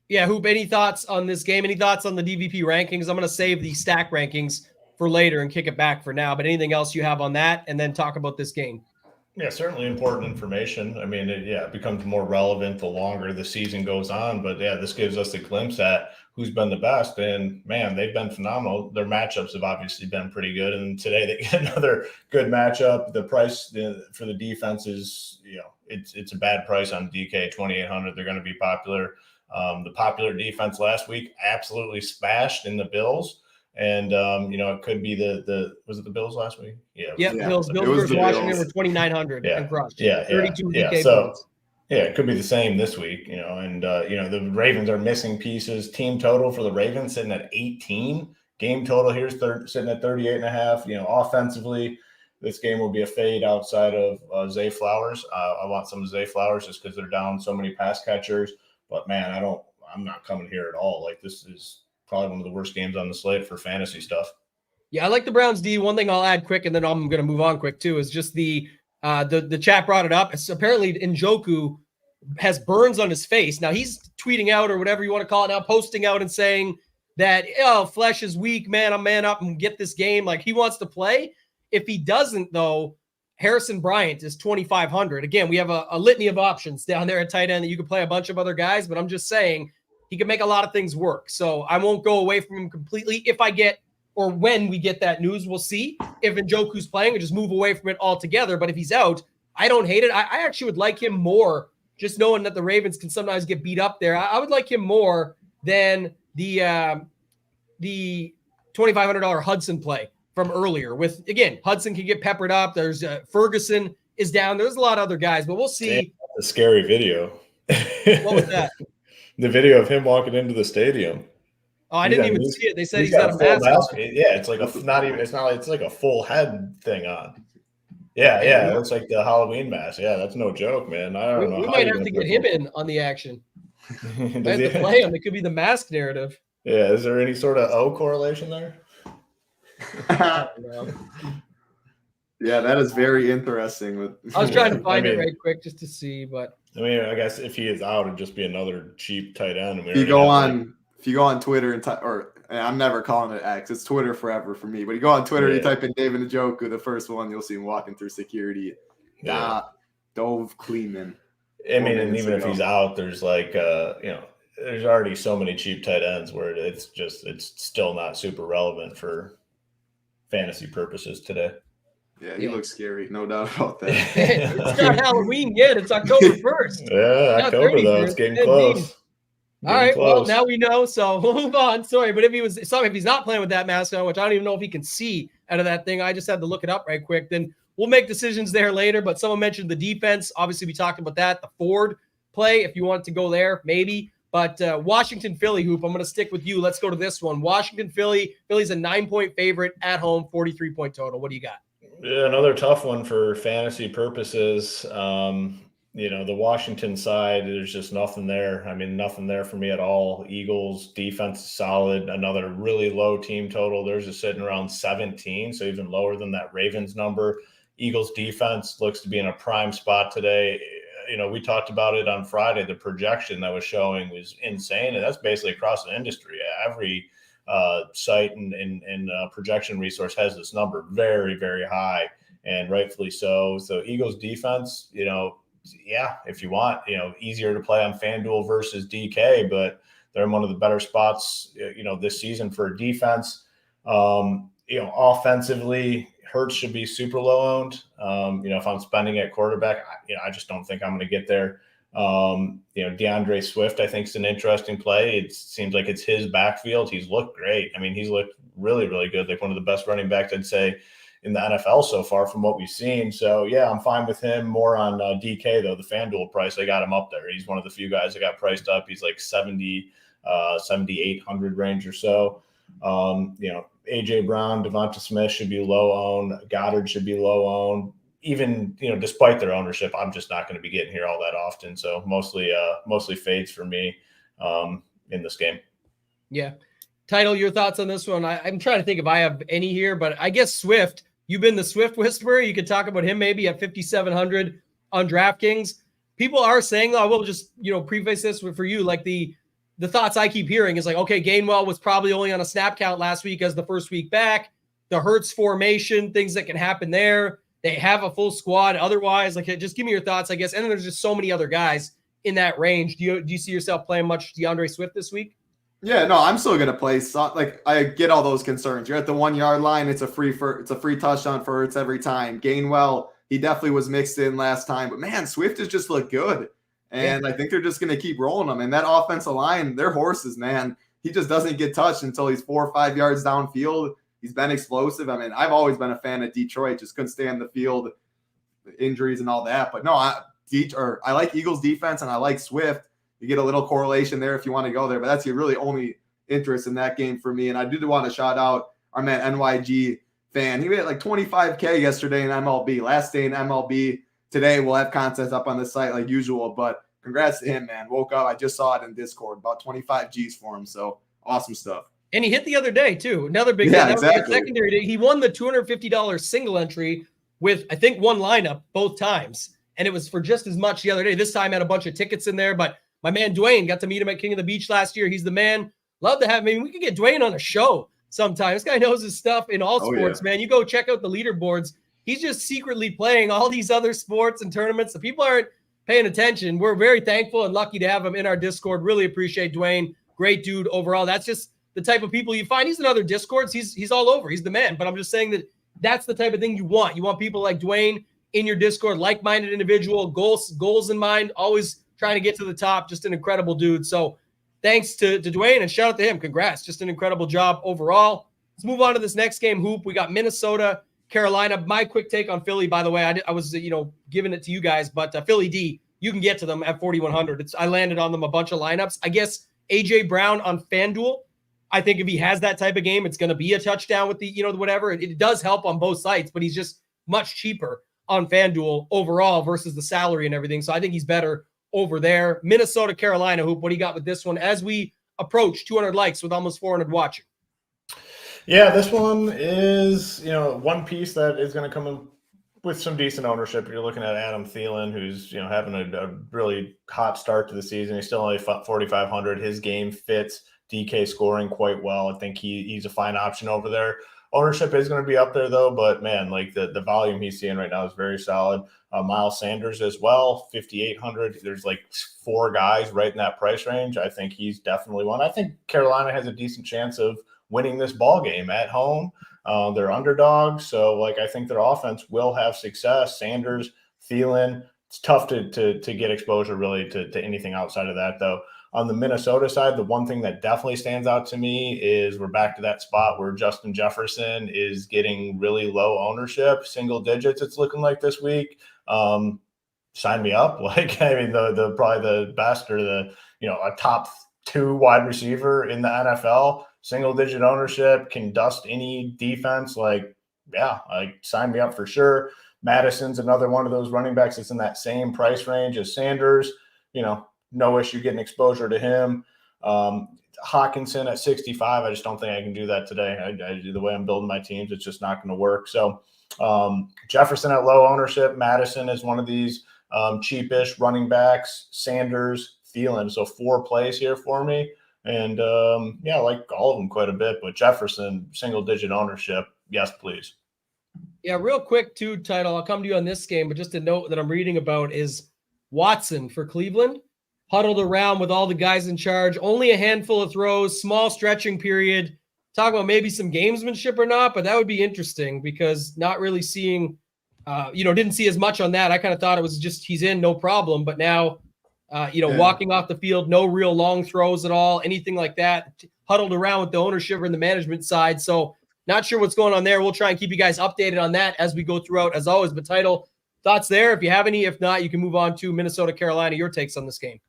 Yeah, Hoop, any thoughts on this game? Any thoughts on the DVP rankings? I'm going to save the stack rankings for later and kick it back for now. But anything else you have on that, and then talk about this game? Yeah, certainly important information. I mean, it becomes more relevant the longer the season goes on. But yeah, this gives us a glimpse at who's been the best. And man, they've been phenomenal. Their matchups have obviously been pretty good. And today they get another good matchup. The price for the defense is, it's a bad price on DK 2,800. They're going to be popular. The popular defense last week absolutely smashed in the Bills. And, it could be was it the Bills last week? Yeah. Bills versus Washington were 2,900 and crushed. 32 DK points. Yeah, it could be the same this week, the Ravens are missing pieces. Team total for the Ravens sitting at 18. Game total here is sitting at 38.5. Offensively, this game will be a fade outside of Zay Flowers. I want some Zay Flowers just because they're down so many pass catchers. But man, I'm not coming here at all. Like, this is probably one of the worst games on the slate for fantasy stuff. Yeah, I like the Browns D. One thing I'll add quick, and then I'm going to move on quick too, is just the chat brought it up. It's apparently Njoku has burns on his face. Now he's tweeting out, or whatever you want to call it now, posting out and saying that, flesh is weak, man. I'm man up and get this game. Like, he wants to play. If he doesn't, though, Harrison Bryant is 2,500. Again, we have a litany of options down there at tight end that you could play a bunch of other guys, but I'm just saying he can make a lot of things work. So I won't go away from him completely. If I get, or when we get that news, we'll see if Njoku's playing, or just move away from it altogether. But if he's out, I don't hate it. I actually would like him more, just knowing that the Ravens can sometimes get beat up there. I would like him more than the $2,500 Hudson play from earlier. With, again, Hudson can get peppered up. There's Ferguson is down. There's a lot of other guys, but we'll see. A scary video. What was that? The video of him walking into the stadium. Oh, I didn't even see it. They said he's got a mask on. Yeah, it's like it's like a full head thing on. Yeah, it looks like the Halloween mask. Yeah, that's no joke, man. I don't know. We might have to get him in on the action. We have to play him. It could be the mask narrative. Yeah, is there any sort of O correlation there? Yeah, that is very interesting. I was trying to find it right quick just to see, but I guess if he is out, it'd just be another cheap tight end. If you go on Twitter and I'm never calling it X, it's Twitter forever for me. But you go on Twitter, you type in David Njoku, the first one, you'll see him walking through security. Dove Kleeman. I mean, and even if he's out, there's there's already so many cheap tight ends where it's still not super relevant for fantasy purposes today. Yeah, he looks scary, no doubt about that. It's not Halloween yet. It's October 1st. Yeah, October though. It's getting close. All right, well, now we know, so we'll move on. Sorry, but if he's not playing with that mask on, which I don't even know if he can see out of that thing, I just had to look it up right quick, then we'll make decisions there later. But someone mentioned the defense. Obviously, we talked about that. The Ford play, if you want to go there, maybe. But Washington, Philly, Hoop, I'm going to stick with you. Let's go to this one. Washington, Philly. Philly's a 9-point favorite at home, 43-point total. What do you got? Yeah, another tough one for fantasy purposes. The Washington side, there's just nothing there. I mean, nothing there for me at all. Eagles defense is solid. Another really low team total. Theirs is sitting around 17, so even lower than that Ravens number. Eagles defense looks to be in a prime spot today. We talked about it on Friday. The projection that was showing was insane, and that's basically across the industry. Every site and projection resource has this number very, very high, and rightfully so. So Eagles defense, if you want, easier to play on FanDuel versus DK, but they're in one of the better spots, this season for defense. Offensively, Hurts should be super low owned. If I'm spending at quarterback, I just don't think I'm going to get there. DeAndre Swift, I think, is an interesting play. It seems like it's his backfield. He's looked great. I mean, he's looked really, really good. Like one of the best running backs, I'd say, in the NFL so far from what we've seen. So yeah, I'm fine with him. More on DK though. The FanDuel price, I got him up there. He's one of the few guys that got priced up. He's like 7,800 range or so. AJ Brown, Devonta Smith should be low owned. Goddard should be low owned. Even, despite their ownership, I'm just not going to be getting here all that often. So mostly fades for me in this game. Yeah. Title, your thoughts on this one? I'm trying to think if I have any here, but I guess Swift, you've been the Swift whisperer. You could talk about him maybe at 5,700 on DraftKings. People are saying, though, I will just, preface this for you, like the thoughts I keep hearing is like, okay, Gainwell was probably only on a snap count last week as the first week back. The Hurts formation, things that can happen there. They have a full squad. Otherwise, like, just give me your thoughts, I guess. And then there's just so many other guys in that range. Do you see yourself playing much DeAndre Swift this week? Yeah, no, I'm still gonna play. Like, I get all those concerns. You're at the 1 yard line. It's a free touchdown for Hurts every time. Gainwell, he definitely was mixed in last time, but man, Swift has just looked good, and I think they're just gonna keep rolling them. And that offensive line, they're horses, man. He just doesn't get touched until he's 4 or 5 yards downfield. He's been explosive. I mean, I've always been a fan of Detroit. Just couldn't stay on the field, injuries and all that. But no, I like Eagles defense and I like Swift. You get a little correlation there if you want to go there, but that's your really only interest in that game for me. And I did want to shout out our man NYG fan. He made like 25K yesterday in MLB. Last day in MLB. Today we'll have content up on the site like usual. But congrats to him, man. Woke up, I just saw it in Discord. About 25 G's for him. So awesome stuff. And he hit the other day, too. Another big secondary day. He won the $250 single entry with, I think, one lineup both times. And it was for just as much the other day. This time had a bunch of tickets in there. But my man Dwayne, got to meet him at King of the Beach last year. He's the man. Love to have him. Maybe we could get Dwayne on a show sometime. This guy knows his stuff in all sports, man. You go check out the leaderboards. He's just secretly playing all these other sports and tournaments. The people aren't paying attention. We're very thankful and lucky to have him in our Discord. Really appreciate Dwayne. Great dude overall. That's just the type of people you find. He's in other Discords. He's all over. He's the man. But I'm just saying that that's the type of thing you want. You want people like Dwayne in your Discord, like-minded individual, goals in mind, always trying to get to the top. Just an incredible dude. So thanks to Dwayne and shout out to him. Congrats. Just an incredible job overall. Let's move on to this next game, Hoop. We got Minnesota, Carolina. My quick take on Philly, by the way, I was giving it to you guys, but Philly D, you can get to them at 4,100. I landed on them a bunch of lineups. I guess AJ Brown on FanDuel. I think if he has that type of game, it's going to be a touchdown with the, whatever. It does help on both sides, but he's just much cheaper on FanDuel overall versus the salary and everything. So I think he's better over there. Minnesota, Carolina, Hoop, what do you got with this one as we approach 200 likes with almost 400 watching? Yeah, this one is, one piece that is going to come in with some decent ownership. You're looking at Adam Thielen, who's, having a really hot start to the season. He's still only 4,500. His game fits DK scoring quite well. I think he's a fine option over there. Ownership is going to be up there, though, but, man, like the volume he's seeing right now is very solid. Miles Sanders as well, 5,800. There's like 4 guys right in that price range. I think he's definitely one. I think Carolina has a decent chance of winning this ball game at home. They're underdogs, so I think their offense will have success. Sanders, Thielen, it's tough to get exposure really to anything outside of that, though. On the Minnesota side, the one thing that definitely stands out to me is we're back to that spot where Justin Jefferson is getting really low ownership, single digits. It's looking like this week. Sign me up. The probably the best or a top 2 wide receiver in the NFL, single digit ownership, can dust any defense. Sign me up for sure. Madison's another one of those running backs that's in that same price range as Sanders. No issue getting exposure to him. Hawkinson at 65. I just don't think I can do that today. The way I'm building my teams, it's just not going to work. So Jefferson at low ownership. Madison is one of these cheapish running backs. Sanders, Thielen. So 4 plays here for me. And I like all of them quite a bit. But Jefferson, single digit ownership. Yes, please. Yeah, real quick too, Title. I'll come to you on this game. But just a note that I'm reading about is Watson for Cleveland. Huddled around with all the guys in charge, only a handful of throws, small stretching period. Talk about maybe some gamesmanship or not, but that would be interesting because not really seeing, didn't see as much on that. I kind of thought it was just he's in, no problem. But now, walking off the field, no real long throws at all, anything like that. Huddled around with the ownership and the management side. So Not sure what's going on there. We'll try and keep you guys updated on that as we go throughout, as always. But Title, thoughts there? If you have any, if not, you can move on to Minnesota, Carolina. Your takes on this game.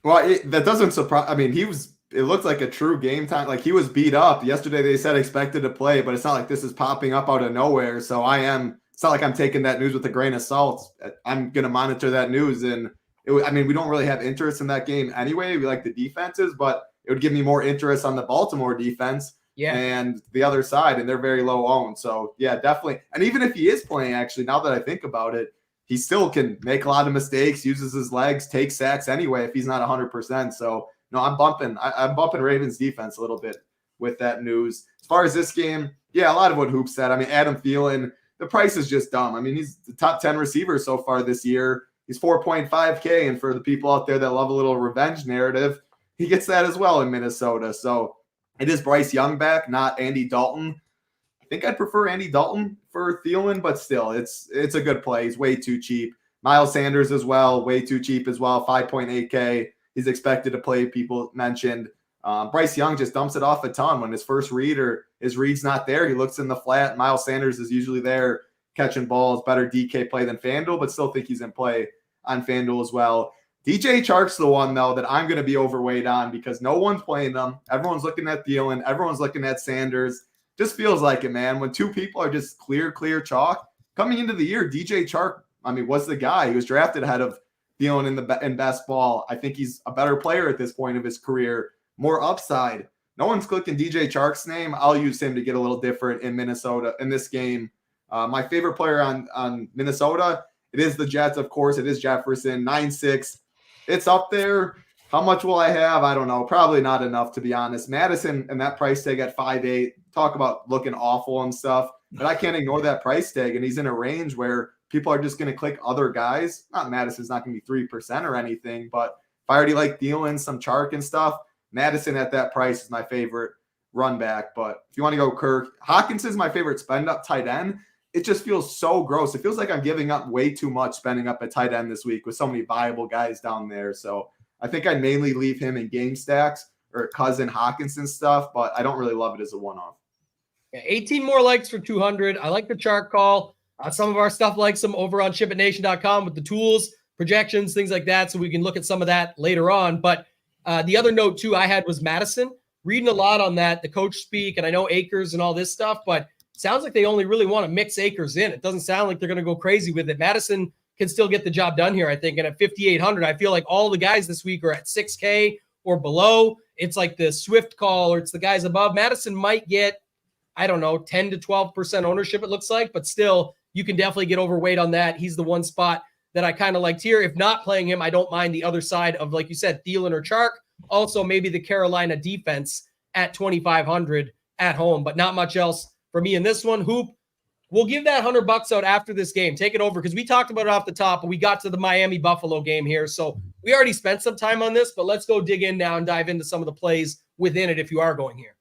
Well, that doesn't surprise. I mean, it looked like a true game time. Like, he was beat up. Yesterday they said expected to play, but it's not like this is popping up out of nowhere. So it's not like I'm taking that news with a grain of salt. I'm going to monitor that news. And I mean, we don't really have interest in that game anyway. We like the defenses, but it would give me more interest on the Baltimore defense and the other side, and they're very low owned. So yeah, definitely. And even if he is playing, actually, now that I think about it, he still can make a lot of mistakes, uses his legs, takes sacks anyway if he's not 100%. So no, I'm bumping Ravens defense a little bit with that news. As far as this game, yeah, a lot of what Hoop said. I mean, Adam Thielen, the price is just dumb. I mean, he's the top 10 receiver so far this year. He's 4.5K, and for the people out there that love a little revenge narrative, he gets that as well in Minnesota. So it is Bryce Young back, not Andy Dalton. I think I'd prefer Andy Dalton for Thielen, but still, it's a good play. He's way too cheap. Miles Sanders as well, way too cheap as well, 5.8K. He's expected to play, people mentioned. Bryce Young just dumps it off a ton when his first read or his read's not there. He looks in the flat. Miles Sanders is usually there catching balls, better DK play than FanDuel, but still think he's in play on FanDuel as well. DJ Chark's the one, though, that I'm going to be overweight on because no one's playing them. Everyone's looking at Thielen. Everyone's looking at Sanders. Just feels like it, man. When two people are just clear chalk. Coming into the year, DJ Chark, I mean, was the guy. He was drafted ahead of Thielen in best ball. I think he's a better player at this point of his career. More upside. No one's clicking DJ Chark's name. I'll use him to get a little different in Minnesota in this game. My favorite player on Minnesota, it is the Jets, of course. It is Jefferson, 9.6. It's up there. How much will I have? I don't know. Probably not enough, to be honest. Madison and that price tag at 5.8. Talk about looking awful and stuff. But I can't ignore that price tag. And he's in a range where people are just going to click other guys. Not Madison's not going to be 3% or anything. But if I already like Thielen, some Chark and stuff, Madison at that price is my favorite run back. But if you want to go Kirk, Hawkins is my favorite spend up tight end. It just feels so gross. It feels like I'm giving up way too much spending up at tight end this week with so many viable guys down there. So I think I'd mainly leave him in game stacks or cousin Hawkinson stuff, but I don't really love it as a one-off. 18 more likes for 200. I like the chart call. Some of our stuff likes them over on ShipItNation.com with the tools, projections, things like that. So we can look at some of that later on. But the other note too I had was Madison. Reading a lot on that, the coach speak, and I know Akers and all this stuff, but sounds like they only really want to mix Akers in. It doesn't sound like they're going to go crazy with it. Madison can still get the job done here, I think. And at 5,800, I feel like all the guys this week are at 6K or below. It's like the Swift call or it's the guys above. Madison might get, I don't know, 10 to 12% ownership, it looks like. But still, you can definitely get overweight on that. He's the one spot that I kind of liked here. If not playing him, I don't mind the other side of, like you said, Thielen or Chark. Also, maybe the Carolina defense at 2,500 at home, but not much else for me in this one. Hoop, we'll give that $100 out after this game. Take it over because we talked about it off the top, but we got to the Miami-Buffalo game here. So we already spent some time on this, but let's go dig in now and dive into some of the plays within it if you are going here.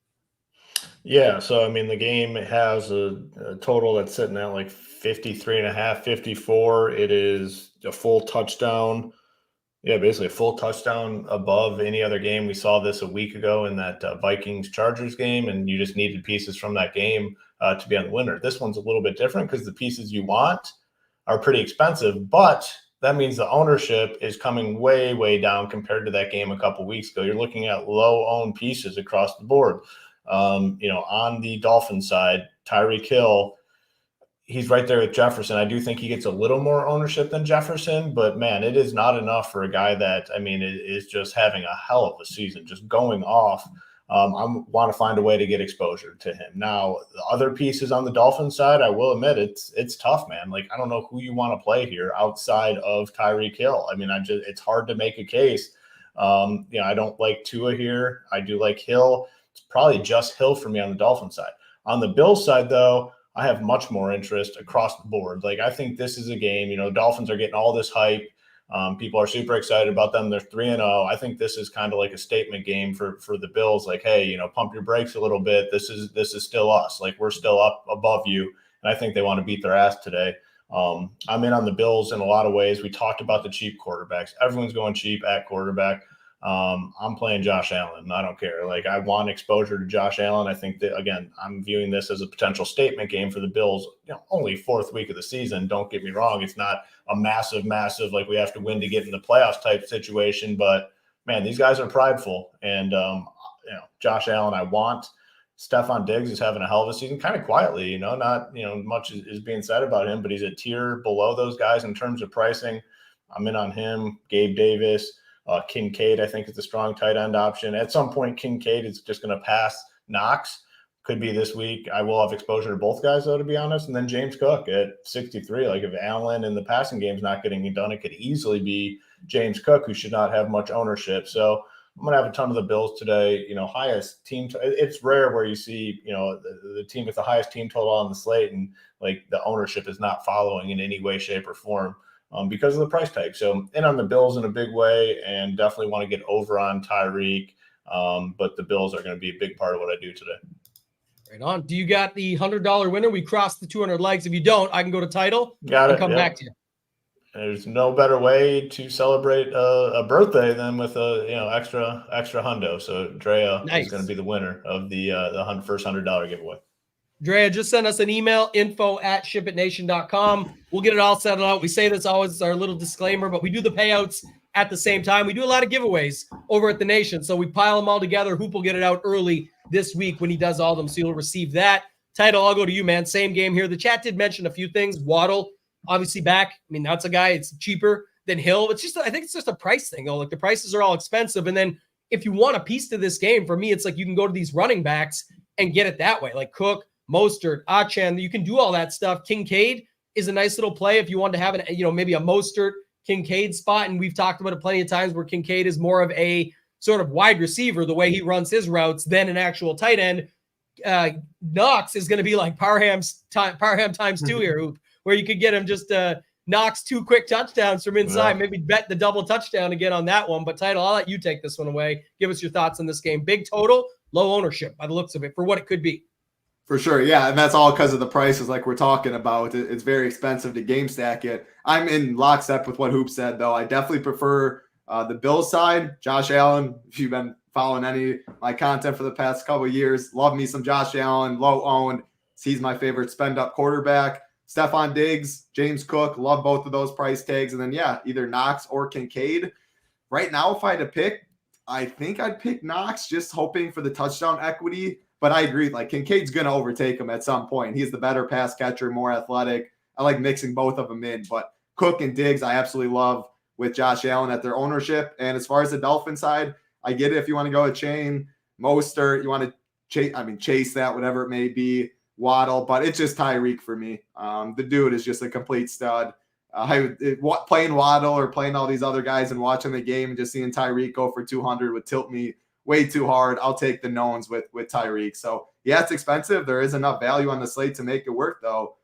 Yeah, so I mean, the game has a total that's sitting at like 53.5, 54. It is a full touchdown. Yeah, basically a full touchdown above any other game. We saw this a week ago in that Vikings-Chargers game, and you just needed pieces from that game to be on the winner. This one's a little bit different because the pieces you want are pretty expensive, but that means the ownership is coming way, way down compared to that game a couple weeks ago. You're looking at low-owned pieces across the board. On the Dolphins side, Tyreek Hill, he's right there with Jefferson. I do think he gets a little more ownership than Jefferson, but man, it is not enough for a guy that, I mean, it is just having a hell of a season, just going off. I want to find a way to get exposure to him. Now, the other pieces on the Dolphins side, I will admit it's tough, man. Like, I don't know who you want to play here outside of Tyreek Hill. I mean, it's hard to make a case. I don't like Tua here. I do like Hill. It's probably just Hill for me on the Dolphins side. On the Bills side, though, I have much more interest across the board. Like, I think this is a game, Dolphins are getting all this hype. People are super excited about them. They're 3-0. I think this is kind of like a statement game for the Bills. Like, hey, pump your brakes a little bit. This is still us. Like, we're still up above you. And I think they want to beat their ass today. I'm in on the Bills in a lot of ways. We talked about the cheap quarterbacks. Everyone's going cheap at quarterback. I'm playing Josh Allen. I don't care. Like, I want exposure to Josh Allen. I think that, again, I'm viewing this as a potential statement game for the Bills. Only fourth week of the season. Don't get me wrong. It's not a massive, like we have to win to get in the playoffs type situation. But man, these guys are prideful. And Josh Allen, I want. Stephon Diggs is having a hell of a season, kind of quietly. Not much is being said about him, but he's a tier below those guys in terms of pricing. I'm in on him. Gabe Davis. Kincaid, I think, is a strong tight end option. At some point, Kincaid is just going to pass Knox. Could be this week. I will have exposure to both guys, though, to be honest. And then James Cook at 63. Like, if Allen in the passing game is not getting it done, it could easily be James Cook, who should not have much ownership. So I'm going to have a ton of the Bills today. Highest team. It's rare where you see, the team with the highest team total on the slate, and like the ownership is not following in any way, shape, or form. Because of the price tag. So in on the Bills in a big way, and definitely want to get over on Tyreek. But the Bills are going to be a big part of what I do today. Right on. Do you got the $100 winner? We crossed the 200 likes. If you don't, I can go to title and come back to you. There's no better way to celebrate a birthday than with a extra hundo. So Drea is going to be the winner of the first $100 giveaway. Drea, just send us an email, info@shipitnation.com. We'll get it all settled out. We say this always as our little disclaimer, but we do the payouts at the same time. We do a lot of giveaways over at the Nation, so we pile them all together. Hoop will get it out early this week when he does all of them, so you'll receive that. Title, I'll go to you, man. Same game here. The chat did mention a few things. Waddle, obviously back. I mean, that's a guy. It's cheaper than Hill. I think it's just a price thing, though. Like, the prices are all expensive, and then if you want a piece to this game, for me, it's like you can go to these running backs and get it that way, like Cook, Mostert, Achane, you can do all that stuff. Kincaid is a nice little play if you want to have maybe a Mostert Kincaid spot. And we've talked about it plenty of times where Kincaid is more of a sort of wide receiver, the way he runs his routes, than an actual tight end. Knox is going to be like Parham times two here, where you could get him just Knox 2 quick touchdowns from inside. Maybe bet the double touchdown again on that one. But title, I'll let you take this one away. Give us your thoughts on this game. Big total, low ownership by the looks of it for what it could be. For sure, yeah, and that's all because of the prices like we're talking about. It's very expensive to game stack it. I'm in lockstep with what Hoop said, though. I definitely prefer the Bills side. Josh Allen, if you've been following any of my content for the past couple of years, love me some Josh Allen, low owned. He's my favorite spend-up quarterback. Stephon Diggs, James Cook, love both of those price tags. And then, either Knox or Kincaid. Right now, if I had to pick, I think I'd pick Knox, just hoping for the touchdown equity. But I agree, like Kincaid's going to overtake him at some point. He's the better pass catcher, more athletic. I like mixing both of them in. But Cook and Diggs, I absolutely love with Josh Allen at their ownership. And as far as the Dolphin side, I get it if you want to go a chain, Mostert, you want to chase that, whatever it may be, Waddle. But it's just Tyreek for me. The dude is just a complete stud. Playing Waddle or playing all these other guys and watching the game and just seeing Tyreek go for 200 would tilt me way too hard. I'll take the knowns with Tyreek. So, it's expensive. There is enough value on the slate to make it work, though.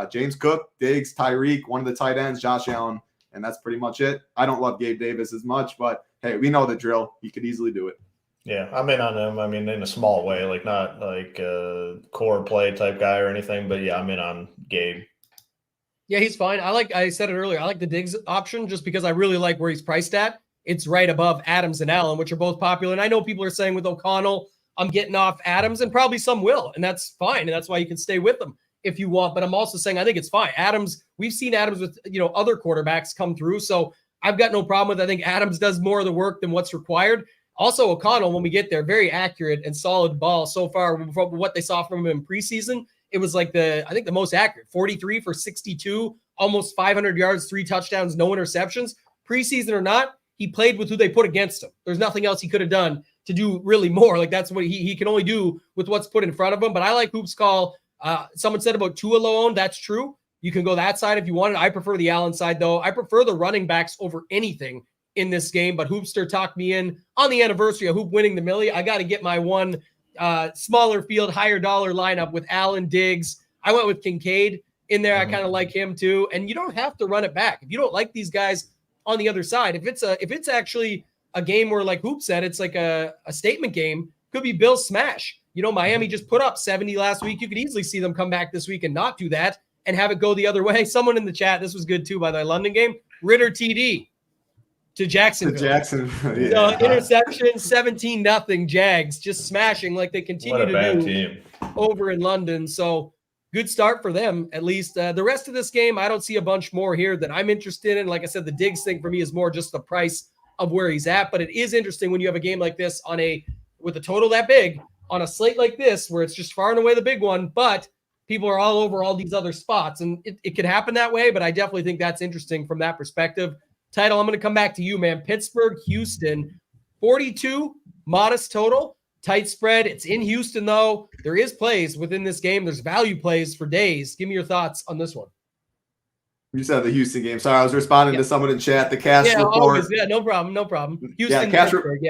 James Cook, Diggs, Tyreek, one of the tight ends, Josh Allen, and that's pretty much it. I don't love Gabe Davis as much, but, hey, we know the drill. He could easily do it. Yeah, I'm in on him. I mean, in a small way, like not like a core play type guy or anything, but, I'm in on Gabe. Yeah, he's fine. I said it earlier, I like the Diggs option just because I really like where he's priced at. It's right above Adams and Allen, which are both popular. And I know people are saying with O'Connell, I'm getting off Adams, and probably some will. And that's fine. And that's why you can stay with them if you want. But I'm also saying I think it's fine. Adams, we've seen Adams with, other quarterbacks come through. So I've got no problem with it. I think Adams does more of the work than what's required. Also, O'Connell, when we get there, very accurate and solid ball so far from what they saw from him in preseason. It was like I think the most accurate, 43 for 62, almost 500 yards, 3 touchdowns, no interceptions. Preseason or not, he played with who they put against him. There's nothing else he could have done to do really more. Like, that's what he can only do with what's put in front of him. But I like Hoop's call. Someone said about Tua low owned. That's true. You can go that side if you want it. I prefer the Allen side, though. I prefer the running backs over anything in this game. But Hoopster talked me in on the anniversary of Hoop winning the Millie. I got to get my one smaller field, higher dollar lineup with Allen, Diggs. I went with Kincaid in there. I kind of like him too. And you don't have to run it back. If you don't like these guys on the other side, if it's actually a game where, like Hoop said, it's like a statement game, could be Bills smash. Miami just put up 70 last week. You could easily see them come back this week and not do that and have it go the other way. Someone in the chat, this was good too, by the way, London game, Ritter TD. to Jacksonville. Yeah. So interception, 17-0 Jags, just smashing like they continue to do team over in London. So good start for them, at least. The rest of this game, I don't see a bunch more here that I'm interested in. Like I said, the Diggs thing for me is more just the price of where he's at. But it is interesting when you have a game like this with a total that big on a slate like this, where it's just far and away the big one, but people are all over all these other spots. And it could happen that way, but I definitely think that's interesting from that perspective. Title, I'm going to come back to you, man. Pittsburgh, Houston, 42, modest total, tight spread. It's in Houston, though. There is plays within this game. There's value plays for days. Give me your thoughts on this one. You said the Houston game. Sorry, I was responding to someone in chat. The cash report. Always. Yeah, no problem. Houston, Pittsburgh,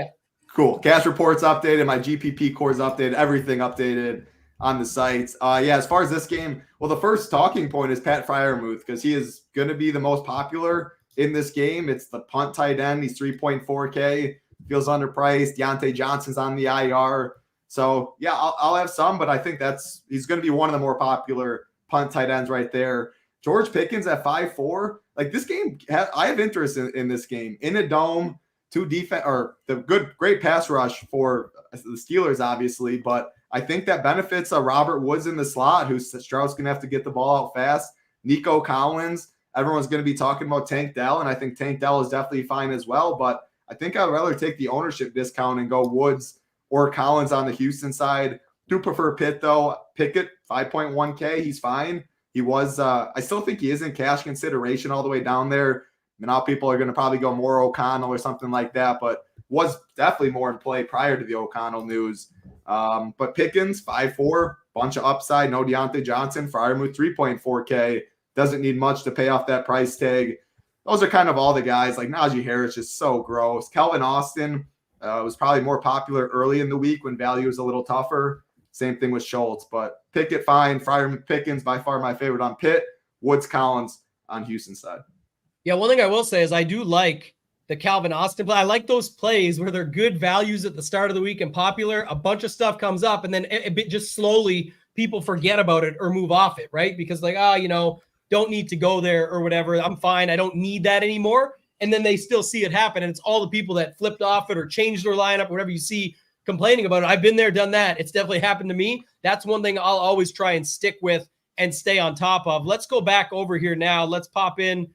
Cool. Cash report's updated. My GPP core's updated. Everything updated on the sites. As far as this game, well, the first talking point is Pat Freiermuth because he is going to be the most popular in this game. It's the punt tight end. He's 3.4K. Feels underpriced. Deontay Johnson's on the IR. So, yeah, I'll have some, but I think he's going to be one of the more popular punt tight ends right there. George Pickens at 5'4". Like this game, I have interest in this game. In a dome, great pass rush for the Steelers, obviously, but I think that benefits Robert Woods in the slot, who Strauss going to have to get the ball out fast. Nico Collins. Everyone's going to be talking about Tank Dell, and I think Tank Dell is definitely fine as well. But I think I'd rather take the ownership discount and go Woods or Collins on the Houston side. Do prefer Pitt, though. Pickett, 5.1K. He's fine. He was I still think he is in cash consideration all the way down there. Now people are going to probably go more O'Connell or something like that, but was definitely more in play prior to the O'Connell news. But Pickens, 5'4", bunch of upside. No Deontay Johnson. Freiermuth, 3.4K. Doesn't need much to pay off that price tag. Those are kind of all the guys. Like Najee Harris, just so gross. Calvin Austin was probably more popular early in the week when value was a little tougher. Same thing with Schultz. But Pickett, fine. Freiermuth, Pickens, by far my favorite on Pitt. Woods, Collins on Houston side. Yeah, one thing I will say is I do like the Calvin Austin play. I like those plays where they're good values at the start of the week and popular. A bunch of stuff comes up, and then a bit just slowly people forget about it or move off it, right? Because don't need to go there or whatever. I'm fine. I don't need that anymore. And then they still see it happen. And it's all the people that flipped off it or changed their lineup, whatever you see complaining about it. I've been there, done that. It's definitely happened to me. That's one thing I'll always try and stick with and stay on top of. Let's go back over here now. Let's pop in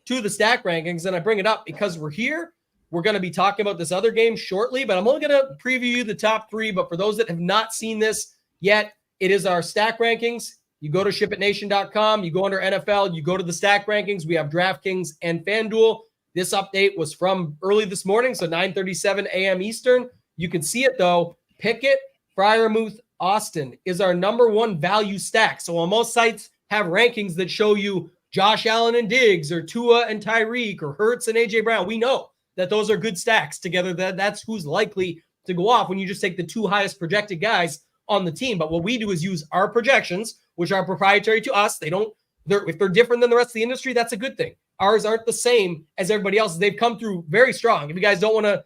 to the stack rankings. And I bring it up because we're here. We're going to be talking about this other game shortly, but I'm only going to preview you the top three. But for those that have not seen this yet, it is our stack rankings. You go to shipitnation.com, you go under NFL, you go to the stack rankings. We have DraftKings and FanDuel. This update was from early this morning, so 9:37 a.m. Eastern. You can see it, though. Pickett, Freiermuth, Austin is our number one value stack. So while most sites have rankings that show you Josh Allen and Diggs or Tua and Tyreek or Hurts and A.J. Brown, we know that those are good stacks together. That's who's likely to go off when you just take the two highest projected guys on the team. But what we do is use our projections, which are proprietary to us. If they're different than the rest of the industry, that's a good thing. Ours aren't the same as everybody else's. They've come through very strong. If you guys don't want to,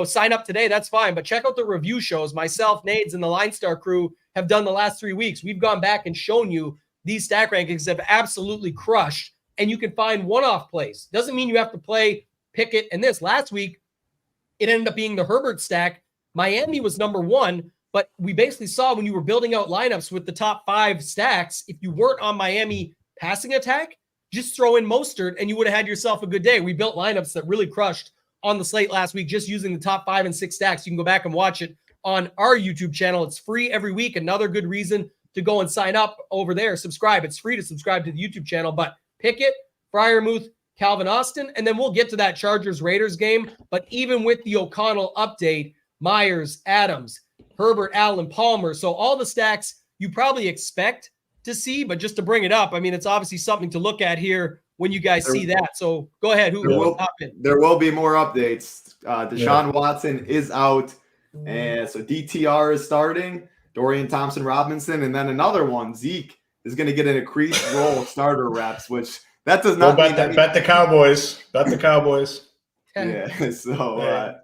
sign up today, that's fine. But check out the review shows. Myself, Nades, and the Line Star crew have done the last 3 weeks. We've gone back and shown you these stack rankings have absolutely crushed. And you can find one-off plays. Doesn't mean you have to play Pickett and this. Last week, it ended up being the Herbert stack. Miami was number one. But we basically saw when you were building out lineups with the top 5 stacks, if you weren't on Miami passing attack, just throw in Mostert and you would have had yourself a good day. We built lineups that really crushed on the slate last week just using the top 5 and 6 stacks. You can go back and watch it on our YouTube channel. It's free every week. Another good reason to go and sign up over there. Subscribe. It's free to subscribe to the YouTube channel. But Pickett, Freiermuth, Calvin Austin, and then we'll get to that Chargers-Raiders game. But even with the O'Connell update, Myers, Adams, Herbert, Allen, Palmer. So all the stacks you probably expect to see, but just to bring it up, I mean, it's obviously something to look at here when you guys see that. So go ahead. Who will pop in? There will be more updates. Deshaun Watson is out. And so DTR is starting. Dorian Thompson-Robinson. And then another one, Zeke, is going to get an increased role starter reps, which that does not mean bet the Cowboys. Bet the Cowboys. Yeah, so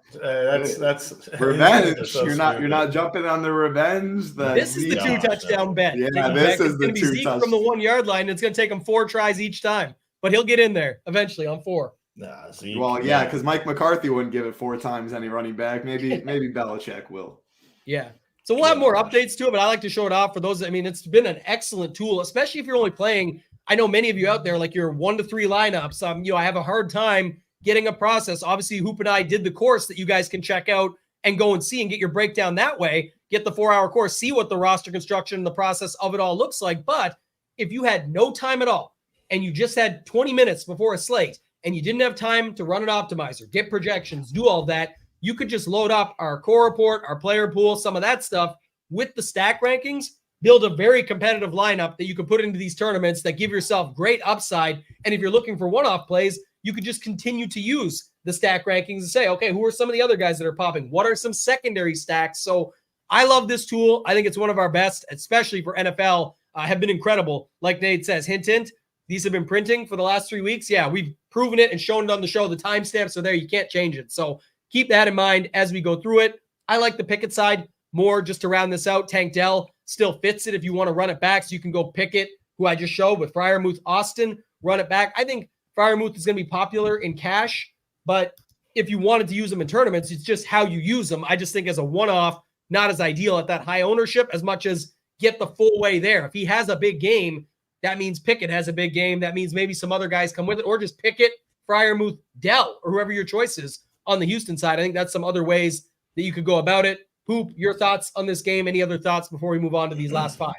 that's revenge. You're not jumping on the revenge. This is the 2 touchdown bet. Yeah, this is the 2 Zeke from the 1 yard line. It's going to take him 4 tries each time, but he'll get in there eventually on 4. Nah, Zeke, Well, yeah, because Mike McCarthy wouldn't give it 4 times any running back. Maybe Belichick will. Yeah. So we'll have more updates to it, but I like to show it off for those. I mean, it's been an excellent tool, especially if you're only playing. I know many of you out there, like your 1 to 3 lineups. I have a hard time getting a process. Obviously, Hoop and I did the course that you guys can check out and go and see and get your breakdown that way. Get the 4-hour course, see what the roster construction and the process of it all looks like. But if you had no time at all and you just had 20 minutes before a slate and you didn't have time to run an optimizer, get projections, do all that, you could just load up our core report, our player pool, some of that stuff with the stack rankings, build a very competitive lineup that you could put into these tournaments that give yourself great upside. And if you're looking for one-off plays, you could just continue to use the stack rankings and say, okay, who are some of the other guys that are popping? What are some secondary stacks? So I love this tool. I think it's one of our best, especially for NFL, have been incredible. Like Nate says, hint, hint, these have been printing for the last 3 weeks. Yeah, we've proven it and shown it on the show. The timestamps are there. You can't change it. So keep that in mind as we go through it. I like the Pickett side more just to round this out. Tank Dell still fits it if you want to run it back. So you can go Pickett, who I just showed with Freiermuth Austin, run it back. I think Freiermuth is going to be popular in cash, but if you wanted to use them in tournaments, it's just how you use them. I just think as a one-off, not as ideal at that high ownership as much as get the full way there. If he has a big game, that means Pickett has a big game. That means maybe some other guys come with it, or just Pickett, Freiermuth, Dell, or whoever your choice is on the Houston side. I think that's some other ways that you could go about it. Hoop, your thoughts on this game? Any other thoughts before we move on to these last 5?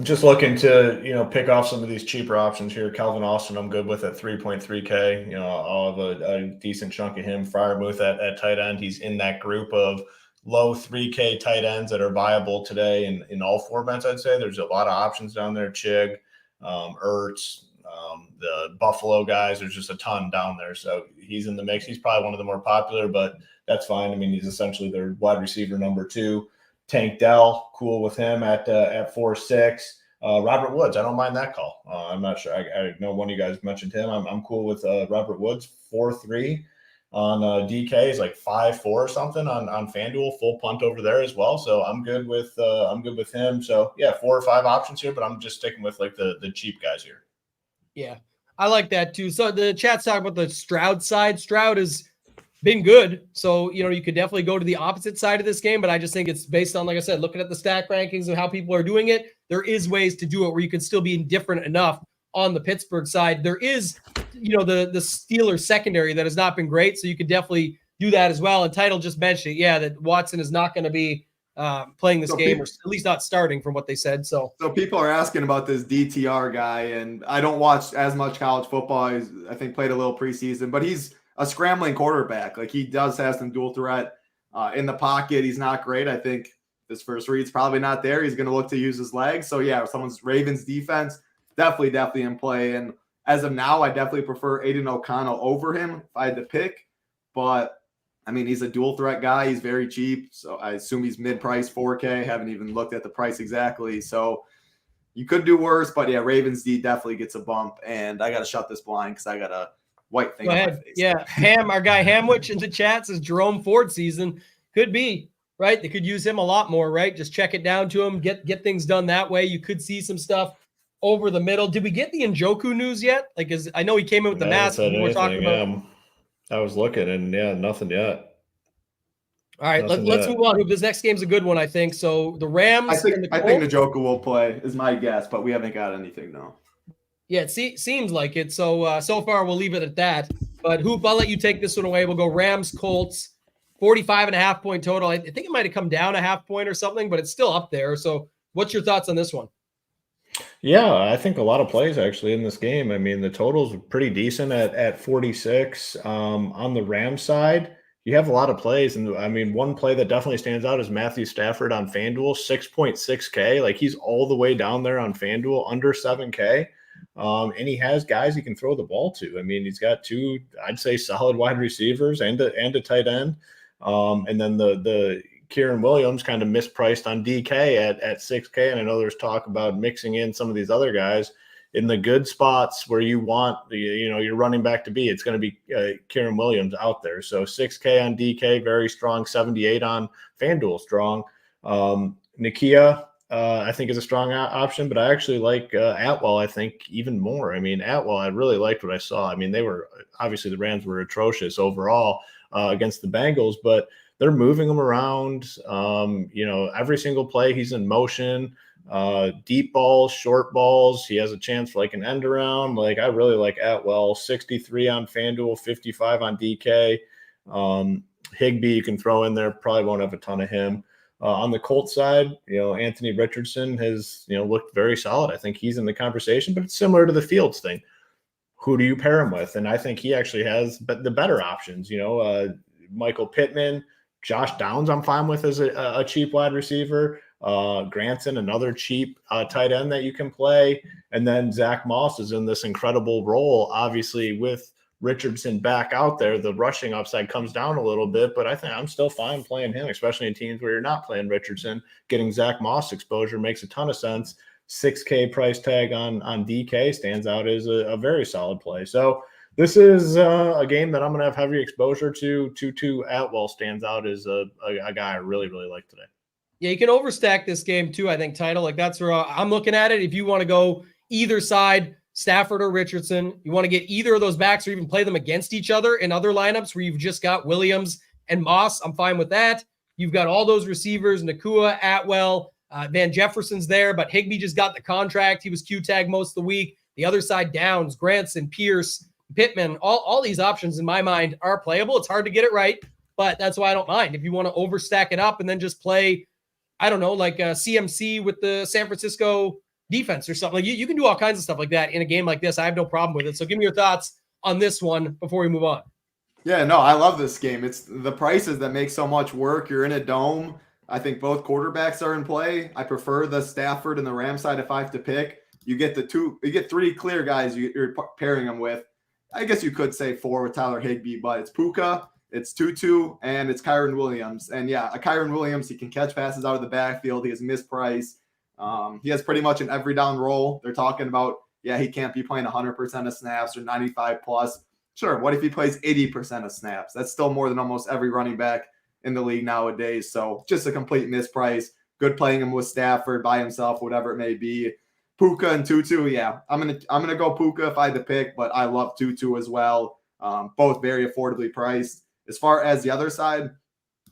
Just looking to, pick off some of these cheaper options here. Calvin Austin, I'm good with at 3.3K. I'll have a decent chunk of him. Freiermuth at tight end. He's in that group of low 3K tight ends that are viable today in all formats, I'd say. There's a lot of options down there. Chig, Ertz, the Buffalo guys. There's just a ton down there. So he's in the mix. He's probably one of the more popular, but that's fine. I mean, he's essentially their wide receiver number 2. Tank Dell, cool with him at 4.6. Robert Woods, I don't mind that call. I'm not sure. I know one of you guys mentioned him. I'm cool with Robert Woods, 4.3 on DK. He's like 5.4 or something on FanDuel, full punt over there as well. So I'm good with him. So yeah, 4 or 5 options here, but I'm just sticking with like the cheap guys here. Yeah, I like that too. So the chat's talking about the Stroud side. Stroud has been good. So, you could definitely go to the opposite side of this game, but I just think it's based on, like I said, looking at the stack rankings and how people are doing it. There is ways to do it where you can still be indifferent enough on the Pittsburgh side. There is, the Steelers secondary that has not been great. So you could definitely do that as well. And Title just mentioned, that Watson is not going to be playing this game, or at least not starting from what they said. So people are asking about this DTR guy, and I don't watch as much college football. He's, I think, played a little preseason, but he's a scrambling quarterback. Like, he does have some dual threat in the pocket. He's not great. I think this first read's probably not there. He's going to look to use his legs. So yeah, someone's Ravens defense, definitely in play. And as of now, I definitely prefer Aiden O'Connell over him if I had to pick. But I mean, he's a dual threat guy. He's very cheap. So I assume he's mid-price 4K. Haven't even looked at the price exactly. So you could do worse, but yeah, Ravens D definitely gets a bump. And I got to shut this blind because I got a white thing on my face. Yeah, our guy Hamwich in the chat says Jerome Ford season. Could be, right? They could use him a lot more, right? Just check it down to him, get things done that way. You could see some stuff over the middle. Did we get the Njoku news yet? Like, I know he came in with the mask. We're talking about. I was looking, and nothing yet. All right, let's move on. This next game's a good one, I think. So the Rams. I think Njoku will play, is my guess, but we haven't got anything, no. Yeah, it seems like it. So far, we'll leave it at that. But Hoop, I'll let you take this one away. We'll go Rams, Colts, 45.5 point total. I think it might have come down a half point or something, but it's still up there. So what's your thoughts on this one? Yeah, I think a lot of plays actually in this game. I mean, the totals are pretty decent at 46. On the Rams side, you have a lot of plays. And I mean, one play that definitely stands out is Matthew Stafford on FanDuel, 6.6K. Like, he's all the way down there on FanDuel, under 7K. And he has guys he can throw the ball to. I mean, he's got 2, I'd say, solid wide receivers and a tight end. And then the Kieran Williams kind of mispriced on DK at 6K. And I know there's talk about mixing in some of these other guys in the good spots where you want your running back to be. It's going to be Kieran Williams out there. So 6K on DK, very strong. 78 on FanDuel, strong. Nakia, I think is a strong option, but I actually like Atwell, I think, even more. I mean, Atwell, I really liked what I saw. I mean, obviously the Rams were atrocious overall against the Bengals, but they're moving him around. Every single play he's in motion, deep balls, short balls. He has a chance for like an end around. Like, I really like Atwell. 63 on FanDuel, 55 on DK. Higbee you can throw in there. Probably won't have a ton of him. On the Colts side, Anthony Richardson has, looked very solid. I think he's in the conversation, but it's similar to the Fields thing. Who do you pair him with? And I think he actually has the better options. Michael Pittman, Josh Downs I'm fine with as a cheap wide receiver. Granson, another cheap tight end that you can play. And then Zach Moss is in this incredible role, obviously, with Richardson back out there. The rushing upside comes down a little bit, but I think I'm still fine playing him, especially in teams where you're not playing Richardson. Getting Zach Moss exposure makes a ton of sense. $6K price tag on DK stands out as a very solid play. So this is a game that I'm going to have heavy exposure to. Tutu Atwell stands out as a guy I really, really like today. Yeah, you can overstack this game too, I think, Title. Like, that's where I'm looking at it. If you want to go either side, Stafford or Richardson, you want to get either of those backs or even play them against each other in other lineups where you've just got Williams and Moss. I'm fine with that. You've got all those receivers, Nakua, Atwell, Van Jefferson's there, but Higbee just got the contract. He was Q-tag most of the week. The other side, Downs, Granson, Pierce, Pittman, all these options in my mind are playable. It's hard to get it right, but that's why I don't mind. If you want to overstack it up and then just play, I don't know, like CMC with the San Francisco defense or something. Like you can do all kinds of stuff like that in a game like this. I have no problem with it. So give me your thoughts on this one before we move on. Yeah, no, I love this game. It's the prices that make so much work. You're in a dome. I think both quarterbacks are in play. I prefer the Stafford and the Rams side if I have to pick. You get three clear guys you're pairing them with. I guess you could say four with Tyler Higbee, but it's Puka, it's Tutu, and it's Kyren Williams. And yeah, a Kyren Williams, he can catch passes out of the backfield. He has mispriced. He has pretty much an every down role. They're talking about, he can't be playing 100% of snaps or 95 plus. Sure, what if he plays 80% of snaps? That's still more than almost every running back in the league nowadays. So just a complete misprice. Good playing him with Stafford by himself, whatever it may be. Puka and Tutu, I'm gonna go Puka if I had to pick, but I love Tutu as well. Both very affordably priced. As far as the other side,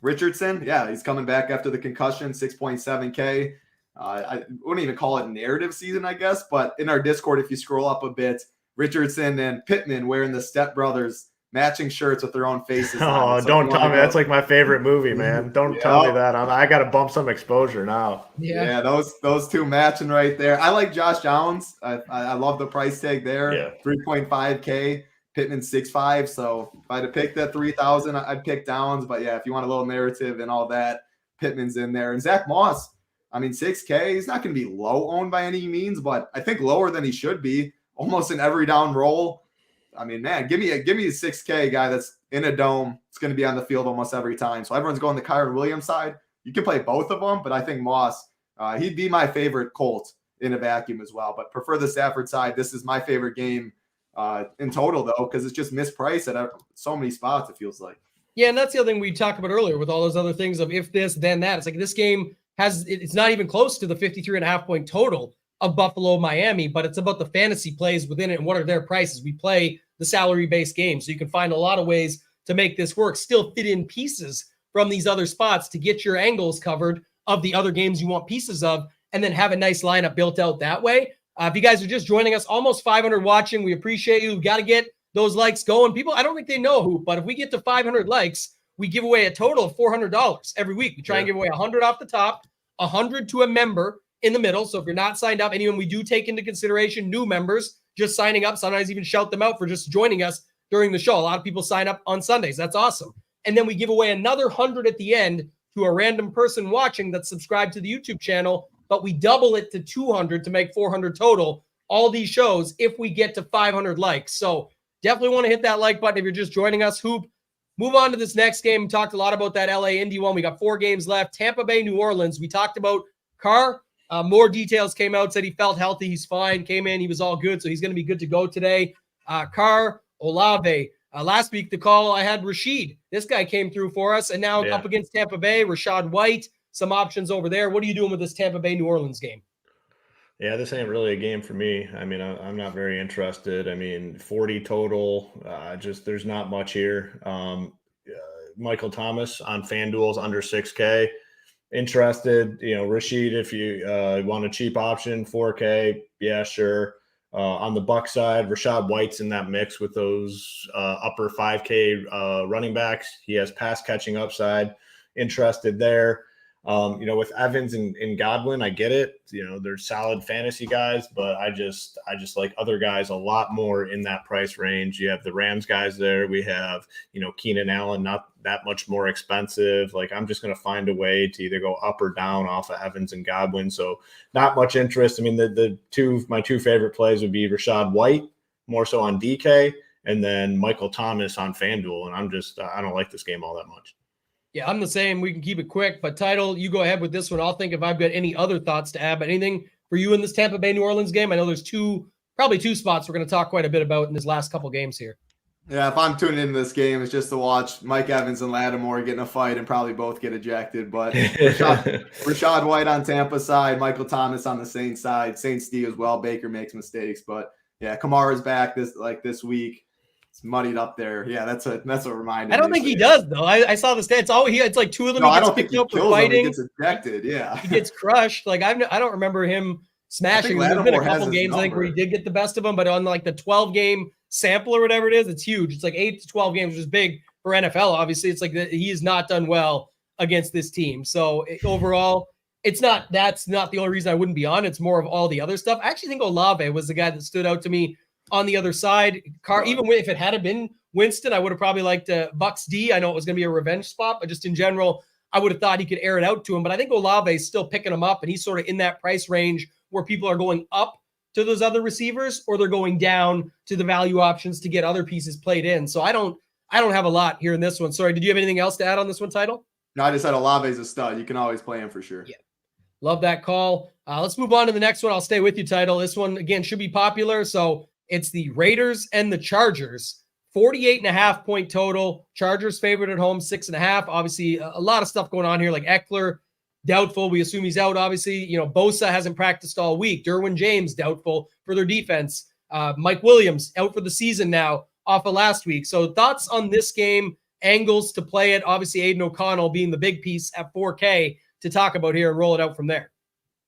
Richardson, he's coming back after the concussion, 6.7K. I wouldn't even call it narrative season, I guess, but in our Discord, if you scroll up a bit, Richardson and Pittman wearing the Step Brothers matching shirts with their own faces. Oh, so don't tell me. That's like my favorite movie, man. Don't tell me that. I got to bump some exposure now. Yeah, those two matching right there. I like Josh Downs. I love the price tag there. Yeah. 3.5K. Pittman 6.5. So if I had to pick that 3,000, I'd pick Downs. But if you want a little narrative and all that, Pittman's in there. And Zach Moss, 6K. He's not going to be low owned by any means, but I think lower than he should be. Almost an every down role. Give me a 6K guy that's in a dome. It's going to be on the field almost every time. So everyone's going the Kyren Williams side. You can play both of them, but I think Moss, he'd be my favorite Colt in a vacuum as well. But prefer the Stafford side. This is my favorite game in total, though, because it's just mispriced at so many spots, it feels like. Yeah, and that's the other thing we talked about earlier with all those other things of if this, then that. It's like this game it's not even close to the 53.5 point total of Buffalo, Miami, but it's about the fantasy plays within it and what are their prices. We play the salary-based game, so you can find a lot of ways to make this work, still fit in pieces from these other spots to get your angles covered of the other games you want pieces of, and then have a nice lineup built out that way. If you guys are just joining us, almost 500 watching, we appreciate you. We've got to get those likes going. People, I don't think they know who, but if we get to 500 likes, we give away a total of $400 every week. We try and give away 100 off the top, 100 to a member in the middle. So if you're not signed up, anyone we do take into consideration, new members, just signing up, sometimes even shout them out for just joining us during the show. A lot of people sign up on Sundays. That's awesome. And then we give away another 100 at the end to a random person watching that's subscribed to the YouTube channel, but we double it to 200 to make 400 total. All these shows if we get to 500 likes. So definitely want to hit that like button if you're just joining us. Hoop. Move on to this next game. We talked a lot about that LA Indy one. We got 4 games left. Tampa Bay, New Orleans. We talked about Carr. More details came out, said he felt healthy. He's fine. Came in. He was all good. So he's going to be good to go today. Carr, Olave. Last week, the call, I had Rashid. This guy came through for us. And now up against Tampa Bay, Rashad White, some options over there. What are you doing with this Tampa Bay New Orleans game? Yeah, this ain't really a game for me. I mean, I'm not very interested. I mean, 40 total, there's not much here. Michael Thomas on FanDuel's under 6K. Interested, Rashid, if you want a cheap option, 4K, yeah, sure. On the Buck side, Rachaad White's in that mix with those upper 5K running backs. He has pass catching upside. Interested there. With Evans and Godwin, I get it. They're solid fantasy guys, but I just like other guys a lot more in that price range. You have the Rams guys there. We have, Keenan Allen, not that much more expensive. Like, I'm just going to find a way to either go up or down off of Evans and Godwin. So not much interest. I mean, my two favorite plays would be Rachaad White, more so on DK, and then Michael Thomas on FanDuel. And I don't like this game all that much. Yeah, I'm the same. We can keep it quick, but Title, you go ahead with this one. I'll think if I've got any other thoughts to add. But anything for you in this Tampa Bay New Orleans game? I know there's probably two spots we're going to talk quite a bit about in this last couple games here. Yeah, if I'm tuning into this game, it's just to watch Mike Evans and Lattimore get in a fight and probably both get ejected. But Rachaad White on Tampa side, Michael Thomas on the Saints side. Saints D as well. Baker makes mistakes, but yeah, Kamara's back this week. It's muddied up there. Yeah, that's a reminder. I don't think he does though. I saw the stats. It's like two of them. No, he I gets don't think picked he up for kills fighting. him. He gets ejected. Yeah, he gets crushed. Like I don't remember him smashing. There's been a couple games I think where he did get the best of them, but on like the 12 game sample or whatever it is, it's huge. It's like 8 to 12 games, which is big for NFL. Obviously, it's like he has not done well against this team. So overall, that's not the only reason I wouldn't be on. It's more of all the other stuff. I actually think Olave was the guy that stood out to me on the other side. Even if it had been Winston, I would have probably liked Bucks D. I know it was going to be a revenge spot, but just in general, I would have thought he could air it out to him. But I think Olave is still picking him up, and he's sort of in that price range where people are going up to those other receivers, or they're going down to the value options to get other pieces played in. So I don't have a lot here in this one. Sorry, did you have anything else to add on this one, Title? No, I just said Olave's a stud. You can always play him for sure. Yeah. Love that call. Let's move on to the next one. I'll stay with you, Title. This one, again, should be popular. So it's the Raiders and the Chargers. 48.5 point total. Chargers favored at home, 6.5. Obviously, a lot of stuff going on here, like Eckler, doubtful. We assume he's out, obviously. Bosa hasn't practiced all week. Derwin James, doubtful for their defense. Mike Williams, out for the season now, off of last week. So thoughts on this game, angles to play it. Obviously, Aiden O'Connell being the big piece at 4K to talk about here and roll it out from there.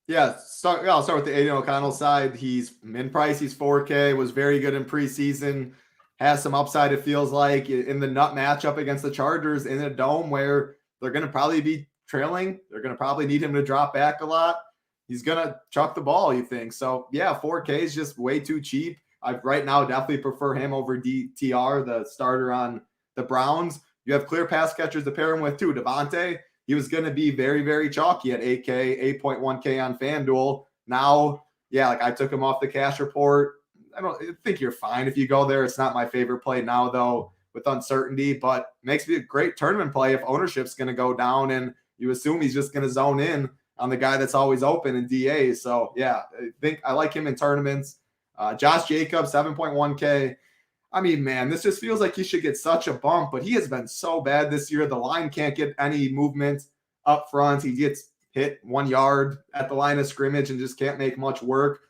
Yeah, I'll start with the Aiden O'Connell side. He's min price. He's 4K, was very good in preseason. Has some upside, it feels like, in the nut matchup against the Chargers in a dome where they're going to probably be trailing. They're going to probably need him to drop back a lot. He's going to chuck the ball, you think. So, yeah, 4K is just way too cheap. I right now definitely prefer him over DTR, the starter on the Browns. You have clear pass catchers to pair him with, too. Devontae, he was going to be very, very chalky at 8K, 8.1K on FanDuel. Now, yeah, I took him off the cash report. I think you're fine if you go there. It's not my favorite play now, though, with uncertainty, but makes me a great tournament play if ownership's going to go down and you assume he's just going to zone in on the guy that's always open in DA. So, yeah, I think I like him in tournaments. Josh Jacobs, 7.1K. I mean, man, this just feels like he should get such a bump, but he has been so bad this year. The line can't get any movement up front. He gets hit 1 yard at the line of scrimmage and just can't make much work.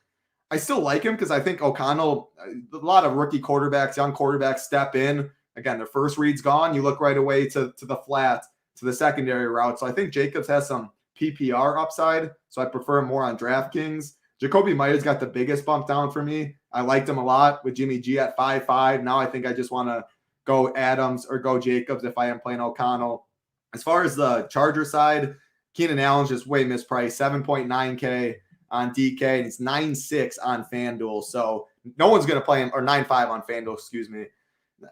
I still like him because I think O'Connell, a lot of rookie quarterbacks, young quarterbacks step in. Again, the first read's gone. You look right away to the flat, to the secondary route. So I think Jacobs has some PPR upside. So I prefer him more on DraftKings. Jacoby Myers got the biggest bump down for me. I liked him a lot with Jimmy G at 5.5. Now I think I just want to go Adams or go Jacobs if I am playing O'Connell. As far as the Charger side, Keenan Allen's just way mispriced, 7.9K. on DK, and he's 9.6 on FanDuel. So no one's going to play him, or 9.5 on FanDuel, excuse me.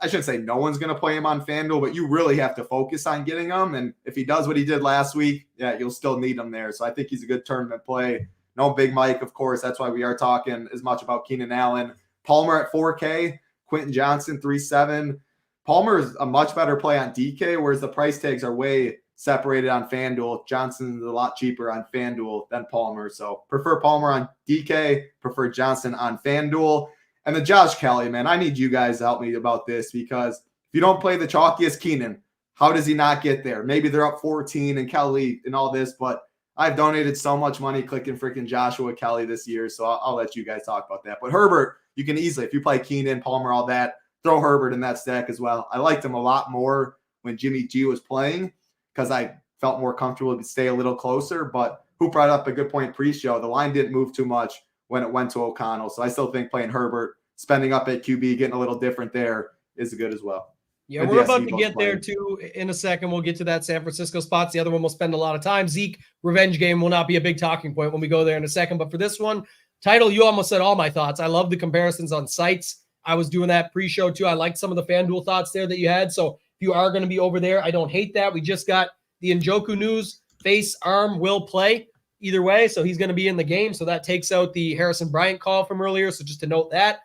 I shouldn't say no one's going to play him on FanDuel, but you really have to focus on getting him. And if he does what he did last week, yeah, you'll still need him there. So I think he's a good tournament play. No Big Mike, of course. That's why we are talking as much about Keenan Allen. Palmer at 4K, Quentin Johnson, 3.7. Palmer is a much better play on DK, whereas the price tags are way separated on FanDuel. Johnson's a lot cheaper on FanDuel than Palmer. So prefer Palmer on DK, prefer Johnson on FanDuel. And then Josh Kelly, man, I need you guys to help me about this because if you don't play the chalkiest Keenan, how does he not get there? Maybe they're up 14 and Kelly and all this, but I've donated so much money clicking freaking Joshua Kelly this year, so I'll let you guys talk about that. But Herbert, you can easily, if you play Keenan, Palmer, all that, throw Herbert in that stack as well. I liked him a lot more when Jimmy G was playing because I felt more comfortable to stay a little closer. But who brought up a good point pre-show? The line didn't move too much when it went to O'Connell, so I still think playing Herbert, spending up at QB, getting a little different there is good as well. Yeah, we're about to get there too in a second. We'll get to that San Francisco spots. The other one we'll spend a lot of time. Zeke revenge game will not be a big talking point when we go there in a second. But for this one, title, you almost said all my thoughts. I love the comparisons on sites. I was doing that pre-show too. I liked some of the FanDuel thoughts there that you had. So if you are going to be over there, I don't hate that. We just got the Njoku news. Face, arm, will play either way. So he's going to be in the game. So that takes out the Harrison Bryant call from earlier. So just to note that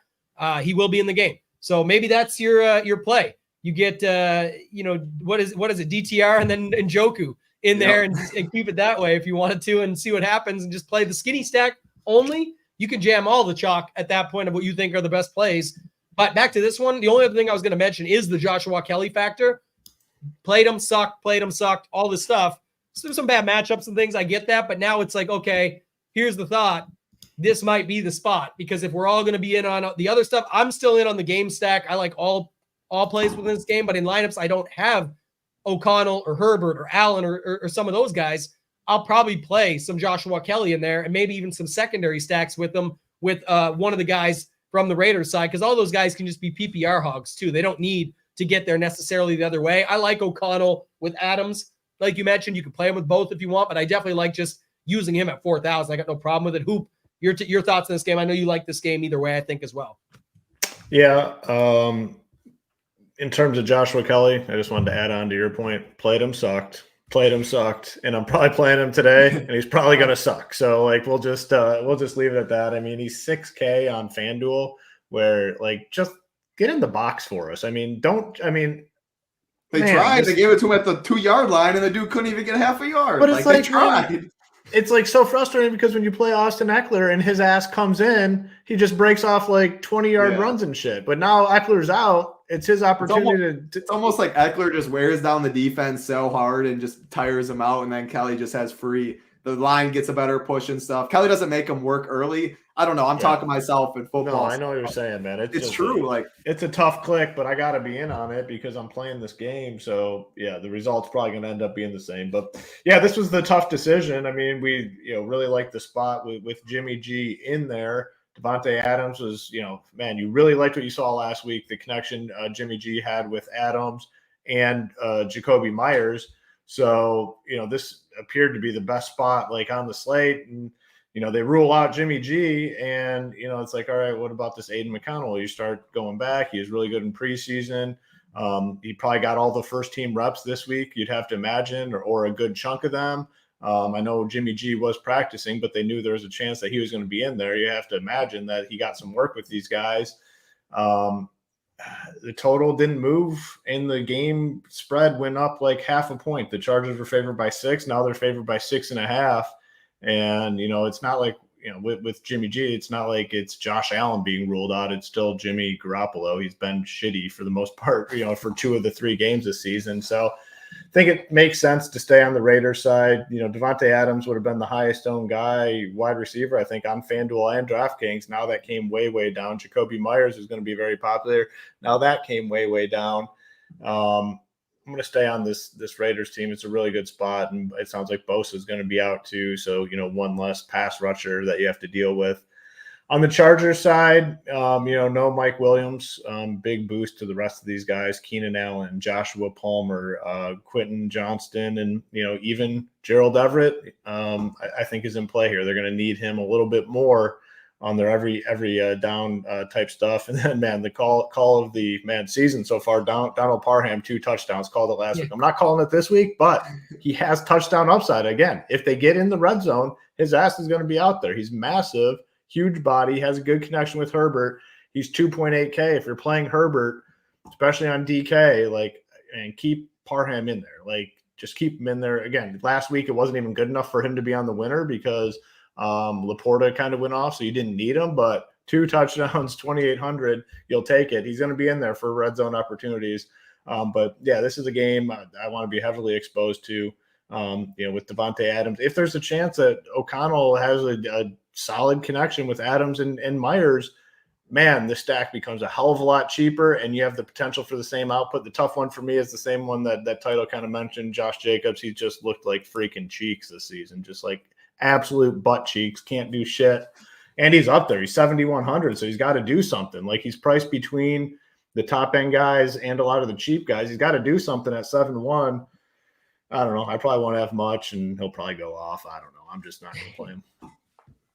he will be in the game. So maybe that's your play. You get, what is it, DTR and then Njoku in there and keep it that way if you wanted to and see what happens and just play the skinny stack only. You can jam all the chalk at that point of what you think are the best plays. But back to this one, the only other thing I was going to mention is the Joshua Kelly factor. Played him, sucked, all this stuff. So there's some bad matchups and things. I get that. But now it's like, okay, here's the thought. This might be the spot because if we're all going to be in on the other stuff, I'm still in on the game stack. I like all plays within this game, but in lineups, I don't have O'Connell or Herbert or Allen or some of those guys. I'll probably play some Joshua Kelly in there and maybe even some secondary stacks with them with one of the guys from the Raiders side because all those guys can just be PPR hogs too. They don't need to get there necessarily the other way. I like O'Connell with Adams. Like you mentioned, you can play him with both if you want, but I definitely like just using him at 4,000. I got no problem with it. Hoop, your thoughts on this game? I know you like this game either way, I think, as well. Yeah, in terms of Joshua Kelly, I just wanted to add on to your point. Played him, sucked, and I'm probably playing him today, and he's probably going to suck. So, we'll just leave it at that. I mean, he's 6K on FanDuel, where, just get in the box for us. They tried. They gave it to him at the 2-yard line, and the dude couldn't even get half a yard. But it's they tried. It's so frustrating because when you play Austin Eckler and his ass comes in, he just breaks off 20-yard runs and shit. But now Eckler's out. It's his opportunity it's almost like Eckler just wears down the defense so hard and just tires him out, and then Kelly just has free. The line gets a better push and stuff. Kelly doesn't make him work early. I don't know. I'm talking myself in football. No, I know what you're saying, man. It's true. It's a tough click, but I got to be in on it because I'm playing this game. So, yeah, the result's probably going to end up being the same. But, yeah, this was the tough decision. I mean, we really liked the spot with Jimmy G in there. Devontae Adams was, man, you really liked what you saw last week, the connection Jimmy G had with Adams and Jacoby Myers. So, this appeared to be the best spot on the slate. And, they rule out Jimmy G and, it's all right, what about this Aiden McConnell? You start going back. He was really good in preseason. He probably got all the first team reps this week, you'd have to imagine, or a good chunk of them. I know Jimmy G was practicing, but they knew there was a chance that he was going to be in there. You have to imagine that he got some work with these guys. The total didn't move, and the game spread went up half a point. The Chargers were favored by 6. Now they're favored by 6.5. And, it's not with Jimmy G, it's not like it's Josh Allen being ruled out. It's still Jimmy Garoppolo. He's been shitty for the most part, for 2 of the 3 games this season. So I think it makes sense to stay on the Raiders side. Devontae Adams would have been the highest owned guy, wide receiver, I think, on FanDuel and DraftKings. Now that came way, way down. Jacoby Myers is going to be very popular. Now that came way, way down. I'm going to stay on this Raiders team. It's a really good spot, and it sounds like Bosa is going to be out too. So, one less pass rusher that you have to deal with. On the Chargers side, no Mike Williams, big boost to the rest of these guys, Keenan Allen, Joshua Palmer, Quentin Johnston, and, even Gerald Everett, I think is in play here. They're going to need him a little bit more on their every down type stuff. And then, man, the call of the season so far, Donald Parham, 2 touchdowns, called it last week. I'm not calling it this week, but he has touchdown upside. Again, if they get in the red zone, his ass is going to be out there. He's massive, huge body, has a good connection with Herbert. He's 2.8K. If you're playing Herbert, especially on DK, and keep Parham in there. Just keep him in there. Again, last week it wasn't even good enough for him to be on the winner because Laporta kind of went off, so you didn't need him, but 2 touchdowns, 2,800, you'll take it. He's going to be in there for red zone opportunities. But yeah, this is a game I want to be heavily exposed to. With Devontae Adams, if there's a chance that O'Connell has a solid connection with Adams and Myers, man, the stack becomes a hell of a lot cheaper, and you have the potential for the same output. The tough one for me is the same one that title kind of mentioned, Josh Jacobs. He just looked like freaking cheeks this season, just like absolute butt cheeks, can't do shit. And he's up there. He's 7,100, so he's got to do something. Like, he's priced between the top-end guys and a lot of the cheap guys. He's got to do something at 7-1. I don't know. I probably won't have much, and he'll probably go off. I don't know. I'm just not going to play him.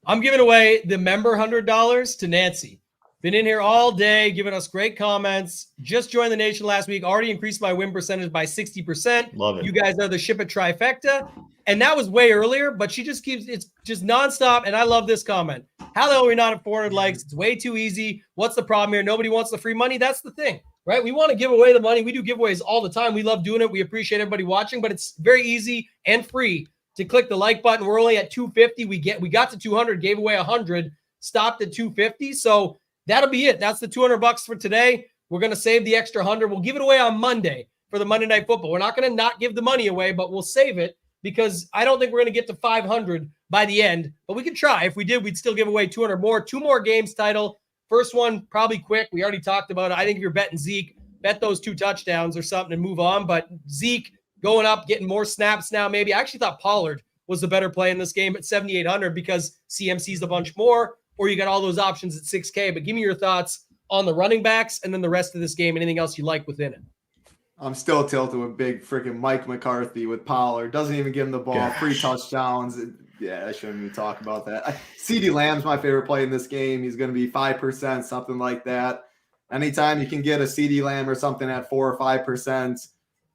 I'm giving away the member $100 to Nancy. Been in here all day, giving us great comments. Just joined the nation last week. Already increased my win percentage by 60%. Love it. You guys are the SHIPIT trifecta. And that was way earlier, but she just keeps, it's just nonstop. And I love this comment. How the hell are we not at 400 likes? It's way too easy. What's the problem here? Nobody wants the free money. That's the thing, right? We want to give away the money. We do giveaways all the time. We love doing it. We appreciate everybody watching, but it's very easy and free to click the like button. We're only at 250. We got to 200, gave away 100, stopped at 250. So that'll be it. That's the $200 for today. We're going to save the extra 100. We'll give it away on Monday for the Monday Night Football. We're not going to not give the money away, but we'll save it because I don't think we're going to get to 500 by the end, but we could try. If we did, we'd still give away 200 more. 2 more games title. First one, probably quick. We already talked about it. I think if you're betting Zeke, bet those 2 touchdowns or something and move on. But Zeke going up, getting more snaps now maybe. I actually thought Pollard was the better play in this game at 7,800 because CMC's a bunch more, or you got all those options at 6K. But give me your thoughts on the running backs and then the rest of this game, anything else you like within it. I'm still tilted with big freaking Mike McCarthy with Pollard. Doesn't even give him the ball. Gosh. 3 touchdowns. Yeah, I shouldn't even talk about that. CeeDee Lamb's my favorite play in this game. He's going to be 5%, something like that. Anytime you can get a CeeDee Lamb or something at 4 or 5%,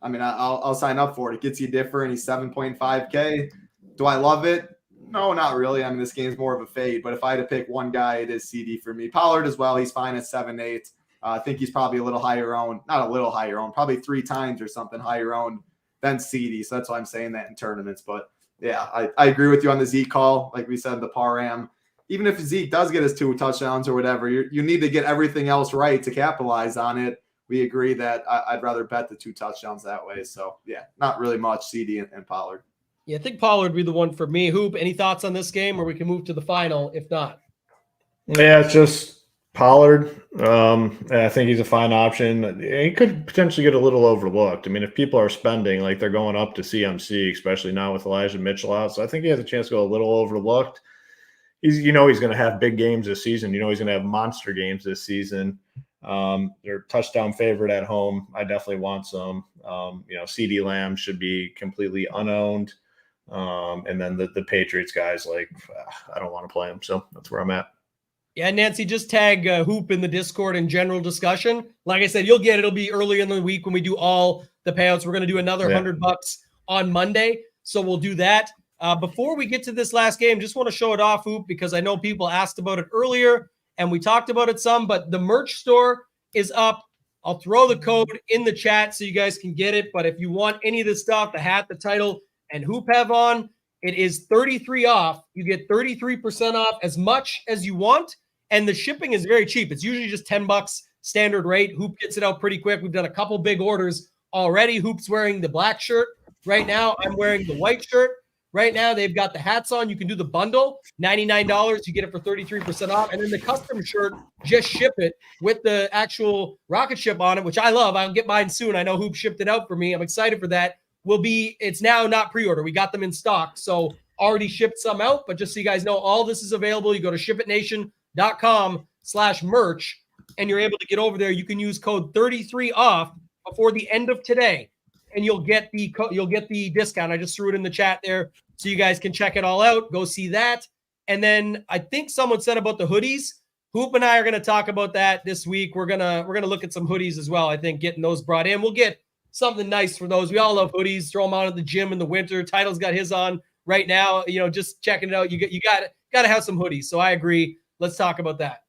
I mean, I'll sign up for it. It gets you different. He's 7.5K. Do I love it? No, not really. I mean, this game's more of a fade. But if I had to pick one guy, it is CD for me. Pollard as well. He's fine at 7.8. I think he's probably a little higher owned. Not a little higher owned. Probably 3 times or something higher owned than CD. So that's why I'm saying that in tournaments. But yeah, I agree with you on the Zeke call. Like we said, the Param. Even if Zeke does get his 2 touchdowns or whatever, you need to get everything else right to capitalize on it. We agree that I'd rather bet the 2 touchdowns that way. So yeah, not really much CD and Pollard. Yeah, I think Pollard would be the one for me. Hoop, any thoughts on this game, or we can move to the final if not? Yeah, it's just Pollard. I think he's a fine option. He could potentially get a little overlooked. I mean, if people are spending, like they're going up to CMC, especially now with Elijah Mitchell out. So I think he has a chance to go a little overlooked. He's going to have big games this season. He's going to have monster games this season. They're touchdown favorite at home. I definitely want some. CeeDee Lamb should be completely unowned. And then the Patriots guys, I don't want to play them. So that's where I'm at. Yeah, Nancy, just tag Hoop in the Discord in general discussion. Like I said, you'll get it. It'll be early in the week when we do all the payouts. We're going to do another $100 on Monday. So we'll do that. Before we get to this last game, just want to show it off, Hoop, because I know people asked about it earlier and we talked about it some, but the merch store is up. I'll throw the code in the chat so you guys can get it. But if you want any of this stuff, the hat, the title, and Hoop have on, it is 33 off. You get 33% off as much as you want. And the shipping is very cheap. It's usually just $10 standard rate. Hoop gets it out pretty quick. We've done a couple big orders already. Hoop's wearing the black shirt right now. I'm wearing the white shirt right now. They've got the hats on. You can do the bundle, $99. You get it for 33% off. And then the custom shirt, just ship it with the actual rocket ship on it, which I love. I'll get mine soon. I know Hoop shipped it out for me. I'm excited for that. It's now not pre-order. We got them in stock. So already shipped some out, but just so you guys know, all this is available. You go to shipitnation.com/merch and you're able to get over there. You can use code 33 off before the end of today and you'll get the discount. I just threw it in the chat there so you guys can check it all out. Go see that. And then I think someone said about the hoodies. Hoop and I are going to talk about that this week. We're going to look at some hoodies as well. I think getting those brought in. We'll get something nice for those. We all love hoodies. Throw them on at the gym in the winter. Title's got his on right now. Just checking it out. You got to have some hoodies. So I agree. Let's talk about that.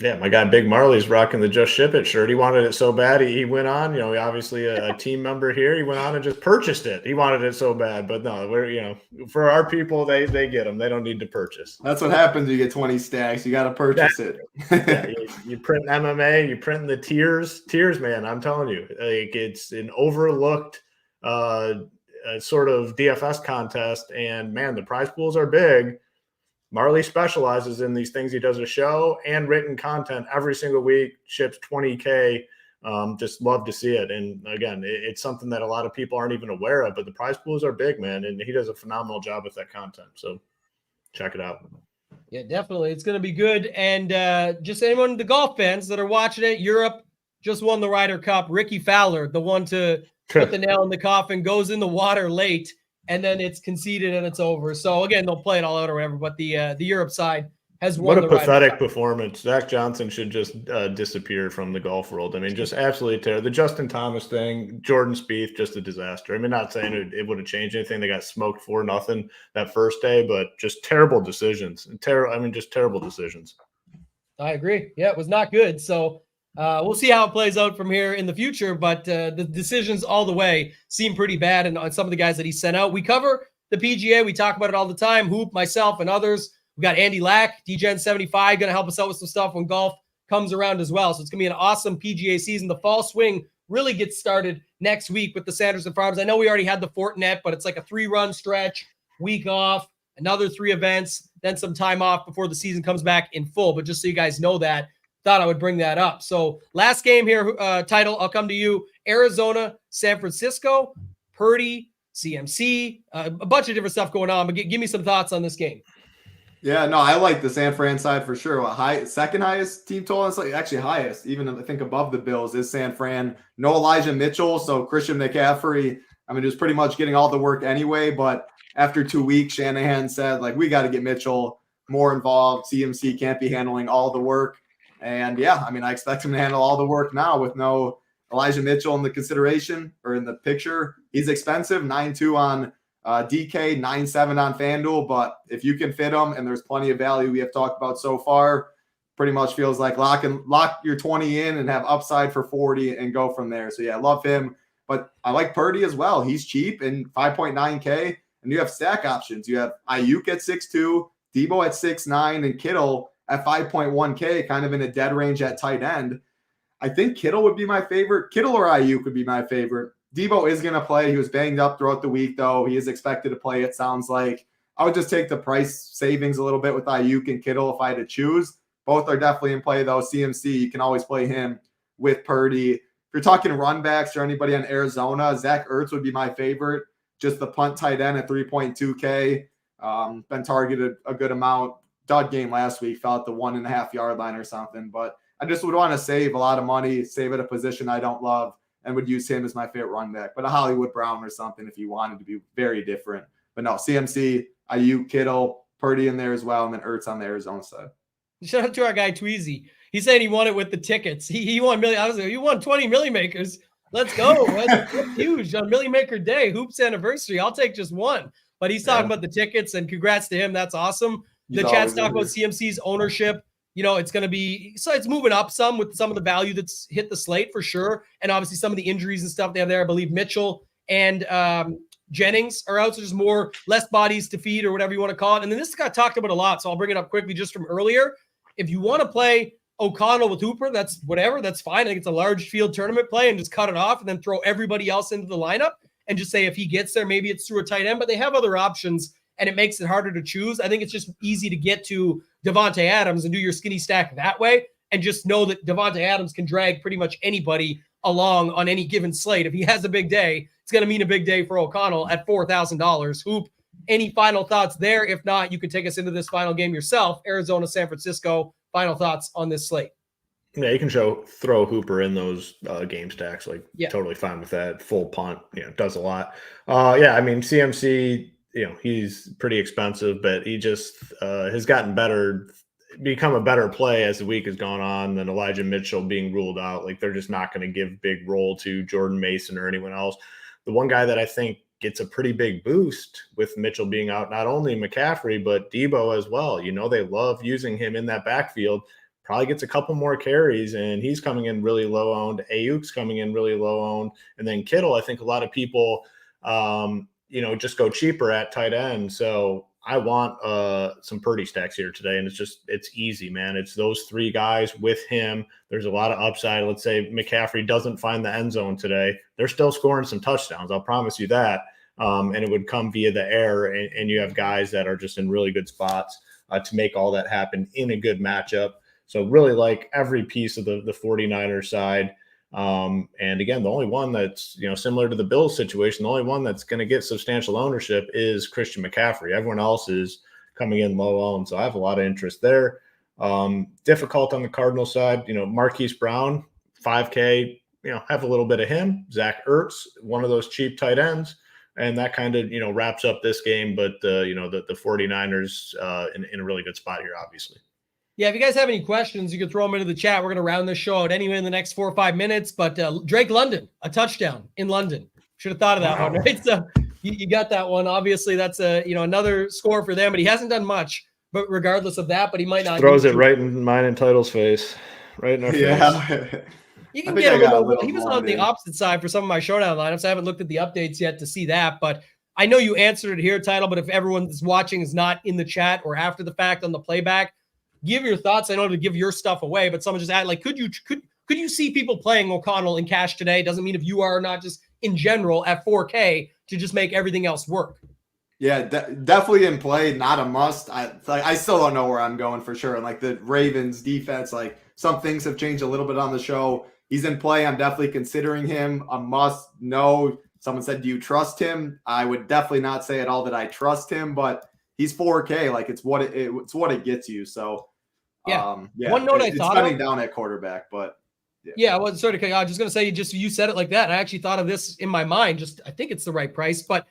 Yeah, my guy Big Marley's rocking the Just Ship It shirt. He wanted it so bad. He went on, obviously a team member here. He went on and just purchased it. He wanted it so bad. But no, we're, for our people, they get them. They don't need to purchase. That's what happens when you get 20 stacks. You got to purchase it. Yeah, you print MMA, you print the tiers. Tiers, man, I'm telling you. Like, it's an overlooked sort of DFS contest. And, man, the prize pools are big. Marley specializes in these things. He does a show and written content every single week, ships 20K. Just love to see it. And again, it's something that a lot of people aren't even aware of, but the prize pools are big, man. And he does a phenomenal job with that content. So check it out. Yeah, definitely. It's going to be good. And just anyone, the golf fans that are watching it, Europe just won the Ryder Cup. Ricky Fowler, the one to put the nail in the coffin, goes in the water late. And then it's conceded and it's over. So again, they'll play it all out or whatever. But the Europe side has won. What a pathetic performance! Zach Johnson should just disappear from the golf world. I mean, just absolutely terrible. The Justin Thomas thing, Jordan Spieth, just a disaster. I mean, not saying it would have changed anything. They got smoked 4-0 that first day, but just terrible decisions. Just terrible decisions. I agree. Yeah, it was not good. So we'll see how it plays out from here in the future, but the decisions all the way seem pretty bad. And on some of the guys that he sent out, we cover the PGA. We talk about it all the time. Hoop, myself, and others. We got Andy Lack, DGen75, going to help us out with some stuff when golf comes around as well. So it's going to be an awesome PGA season. The fall swing really gets started next week with the Sanderson Farms. I know we already had the Fortinet, but it's like a 3-run stretch, week off, another 3 events, then some time off before the season comes back in full. But just so you guys know that, thought I would bring that up. So last game here, title, I'll come to you. Arizona, San Francisco, Purdy, CMC, a bunch of different stuff going on. But give me some thoughts on this game. Yeah, no, I like the San Fran side for sure. Second highest team total, it's like actually highest, even I think above the Bills is San Fran. No Elijah Mitchell, so Christian McCaffrey, was pretty much getting all the work anyway. But after 2 weeks, Shanahan said, we got to get Mitchell more involved. CMC can't be handling all the work. And yeah, I expect him to handle all the work now with no Elijah Mitchell in the consideration or in the picture. He's expensive, 9.2 on DK, 9.7 on FanDuel. But if you can fit him and there's plenty of value we have talked about so far, pretty much feels like lock your 20 in and have upside for 40 and go from there. So yeah, I love him. But I like Purdy as well. He's cheap and 5.9K. And you have stack options. You have Ayuk at 6.2, Debo at 6.9, and Kittle at 5.1K, kind of in a dead range at tight end. I think Kittle would be my favorite. Kittle or Ayuk would be my favorite. Debo is going to play. He was banged up throughout the week, though. He is expected to play, it sounds like. I would just take the price savings a little bit with Ayuk and Kittle if I had to choose. Both are definitely in play, though. CMC, you can always play him with Purdy. If you're talking run backs or anybody on Arizona, Zach Ertz would be my favorite. Just the punt tight end at 3.2K. Been targeted a good amount. Dud game last week, fell at the 1.5 yard line or something. But I just would want to save a lot of money, save at a position I don't love, and would use him as my favorite run back. But a Hollywood Brown or something if you wanted to be very different. But no, CMC, Ayuk, Kittle, Purdy in there as well, and then Ertz on the Arizona side. Shout out to our guy Tweezy. He said he won it with the tickets. He won million. I was like, you won 20 Millie Makers. Let's go. That's huge on Millie Maker Day, Hoops anniversary. I'll take just one. But he's talking about the tickets, and congrats to him. That's awesome. The chat's talking about CMC's ownership. It's going to be, so it's moving up some with some of the value that's hit the slate for sure. And obviously some of the injuries and stuff they have there. I believe Mitchell and Jennings are out. So there's less bodies to feed or whatever you want to call it. And then this got talked about a lot. So I'll bring it up quickly just from earlier. If you want to play O'Connell with Hooper, that's whatever. That's fine. I think it's a large field tournament play and just cut it off and then throw everybody else into the lineup and just say if he gets there, maybe it's through a tight end. But they have other options and it makes it harder to choose. I think it's just easy to get to Devontae Adams and do your skinny stack that way and just know that Devontae Adams can drag pretty much anybody along on any given slate. If he has a big day, it's going to mean a big day for O'Connell at $4,000. Hoop, any final thoughts there? If not, you can take us into this final game yourself. Arizona, San Francisco. Final thoughts on this slate? Yeah, you can throw Hooper in those game stacks. Totally fine with that. Full punt, does a lot. CMC, he's pretty expensive, but he just has gotten better, become a better play as the week has gone on than Elijah Mitchell being ruled out. They're just not going to give big role to Jordan Mason or anyone else. The one guy that I think gets a pretty big boost with Mitchell being out, not only McCaffrey, but Debo as well. They love using him in that backfield. probably gets a couple more carries, and he's coming in really low owned. Ayuk's coming in really low owned. And then Kittle, I think a lot of people, just go cheaper at tight end. So I want some Purdy stacks here today, and it's easy, man. It's those three guys with him. There's a lot of upside. Let's say McCaffrey doesn't find the end zone today. They're still scoring some touchdowns. I'll promise you that. And it would come via the air, and you have guys that are just in really good spots to make all that happen in a good matchup. So really like every piece of the 49ers side. And again, the only one that's, similar to the Bills situation, the only one that's going to get substantial ownership is Christian McCaffrey. Everyone else is coming in low owned. So I have a lot of interest there. Difficult on the Cardinal side, Marquise Brown, 5K, have a little bit of him. Zach Ertz, one of those cheap tight ends. And that kind of, wraps up this game. But, the 49ers in a really good spot here, obviously. Yeah, if you guys have any questions, you can throw them into the chat. We're going to round this show out anyway in the next 4 or 5 minutes. But Drake London, a touchdown in London. Should have thought of that one, right? So you got that one. Obviously, that's another score for them. But he hasn't done much. But regardless of that, but he might not. Throws it right in mine and Title's face. Right in our face. You can get a little. He was on the opposite side for some of my showdown lineups. I haven't looked at the updates yet to see that. But I know you answered it here, Title. But if everyone that's watching is not in the chat or after the fact on the playback, give your thoughts. I know to give your stuff away, but someone just add, like, could you see people playing O'Connell in cash today? Doesn't mean if you are, not just in general at 4K to just make everything else work. Yeah, definitely in play, not a must. I still don't know where I'm going for sure. And like the Ravens defense, like some things have changed a little bit on the show. He's in play. I'm definitely considering him a must. No, someone said, do you trust him? I would definitely not say at all that I trust him, but he's 4K. Like it's what it gets you. So one note I thought spending down at quarterback, but I was sort of. I was just gonna say, you said it like that. I actually thought of this in my mind. I think it's the right price. But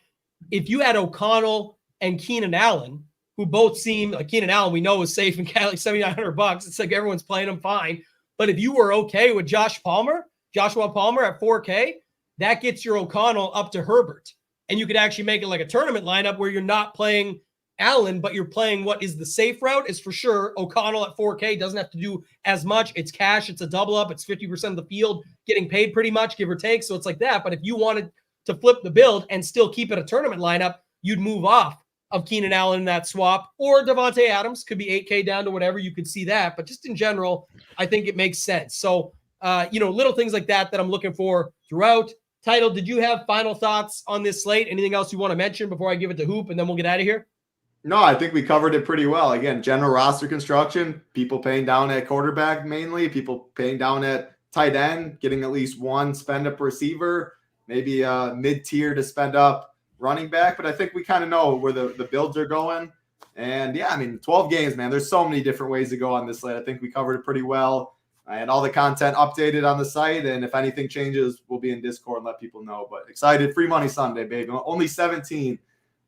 if you had O'Connell and Keenan Allen, who both seem like Keenan Allen, we know is safe in like $7,900. It's like everyone's playing him fine. But if you were okay with Joshua Palmer at 4K, that gets your O'Connell up to Herbert, and you could actually make it like a tournament lineup where you're not playing Allen, but you're playing what is the safe route is for sure. O'Connell at 4K doesn't have to do as much. It's cash. It's a double up. It's 50% of the field getting paid pretty much, give or take. So it's like that. But if you wanted to flip the build and still keep it a tournament lineup, you'd move off of Keenan Allen in that swap, or Devontae Adams could be 8K down to whatever. You could see that. But just in general, I think it makes sense. So, little things like that I'm looking for throughout. Title, did you have final thoughts on this slate? Anything else you want to mention before I give it to Hoop, and then we'll get out of here? No, I think we covered it pretty well. Again, general roster construction, people paying down at quarterback mainly, people paying down at tight end, getting at least one spend-up receiver, maybe a mid-tier to spend up running back. But I think we kind of know where the builds are going. And, 12 games, man. There's so many different ways to go on this slate. I think we covered it pretty well. And all the content updated on the site. And if anything changes, we'll be in Discord and let people know. But excited. Free money Sunday, baby. Only 17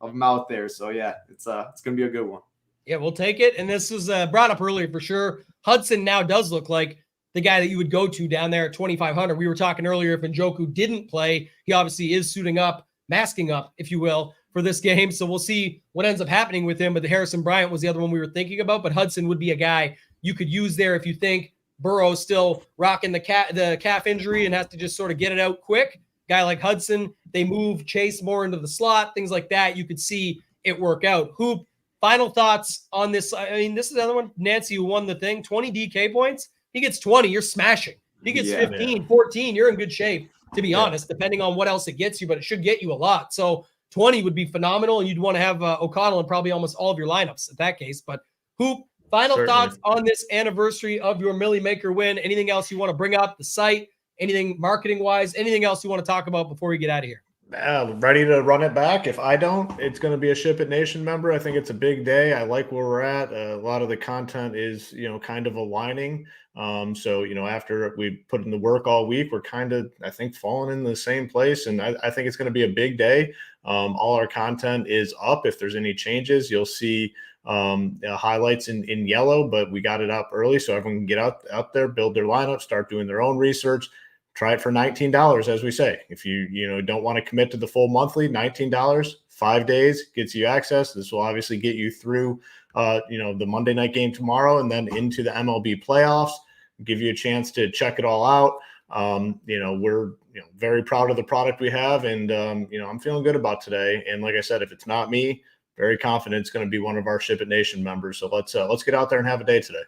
of them out there. So, it's going to be a good one. Yeah, we'll take it. And this was brought up earlier for sure. Hudson now does look like the guy that you would go to down there at 2,500. We were talking earlier, if Njoku didn't play, he obviously is suiting up, masking up, if you will, for this game. So we'll see what ends up happening with him. But the Harrison Bryant was the other one we were thinking about. But Hudson would be a guy you could use there if you think Burrow's still rocking the calf injury and has to just sort of get it out quick. Guy like Hudson, they move Chase more into the slot, things like that. You could see it work out. Hoop, final thoughts on this. This is another one. Nancy, who won the thing, 20 DK points. He gets 20, you're smashing. He gets 15, 14, you're in good shape, to be honest, depending on what else it gets you, but it should get you a lot. So 20 would be phenomenal, and you'd want to have O'Connell in probably almost all of your lineups in that case. But Hoop, final thoughts on this anniversary of your Millie Maker win. Anything else you want to bring up, the site, anything marketing-wise, anything else you want to talk about before we get out of here? Ready to run it back. If I don't, it's going to be a Ship It Nation member. I think it's a big day. I like where we're at. A lot of the content is, kind of aligning. So, after we put in the work all week, we're kind of, I think, falling in the same place. And I think it's going to be a big day. All our content is up. If there's any changes, you'll see highlights in yellow, but we got it up early so everyone can get out there, build their lineup, start doing their own research. Try it for $19, as we say. If you don't want to commit to the full monthly, $19, 5 days gets you access. This will obviously get you through the Monday night game tomorrow and then into the MLB playoffs, give you a chance to check it all out. We're very proud of the product we have, and I'm feeling good about today. And like I said, if it's not me, very confident it's going to be one of our Ship It Nation members. So let's get out there and have a day today.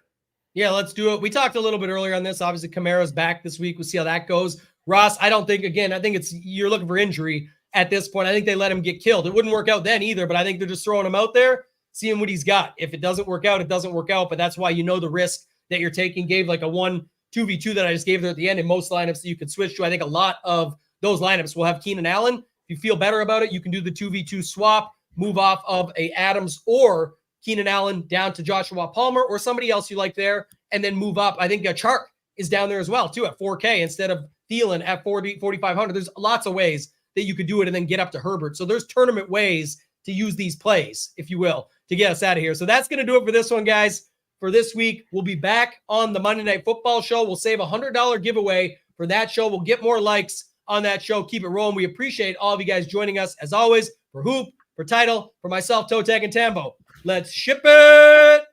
Yeah, let's do it. We talked a little bit earlier on this. Obviously, Kamara's back this week. We'll see how that goes. Ross, I think you're looking for injury at this point. I think they let him get killed. It wouldn't work out then either, but I think they're just throwing him out there, seeing what he's got. If it doesn't work out, it doesn't work out. But that's why the risk that you're taking. Gave like a 2v2 that I just gave there at the end in most lineups that you could switch to. I think a lot of those lineups will have Keenan Allen. If you feel better about it, you can do the 2v2 swap, move off of a Adams or Keenan Allen down to Joshua Palmer or somebody else you like there, and then move up. I think Chark is down there as well, too, at 4K instead of Thielen at 4,500. There's lots of ways that you could do it and then get up to Herbert. So there's tournament ways to use these plays, if you will, to get us out of here. So that's going to do it for this one, guys. For this week, we'll be back on the Monday Night Football show. We'll save a $100 giveaway for that show. We'll get more likes on that show. Keep it rolling. We appreciate all of you guys joining us, as always, for Hoop, for Title, for myself, ToeTagginTambo. Let's ship it!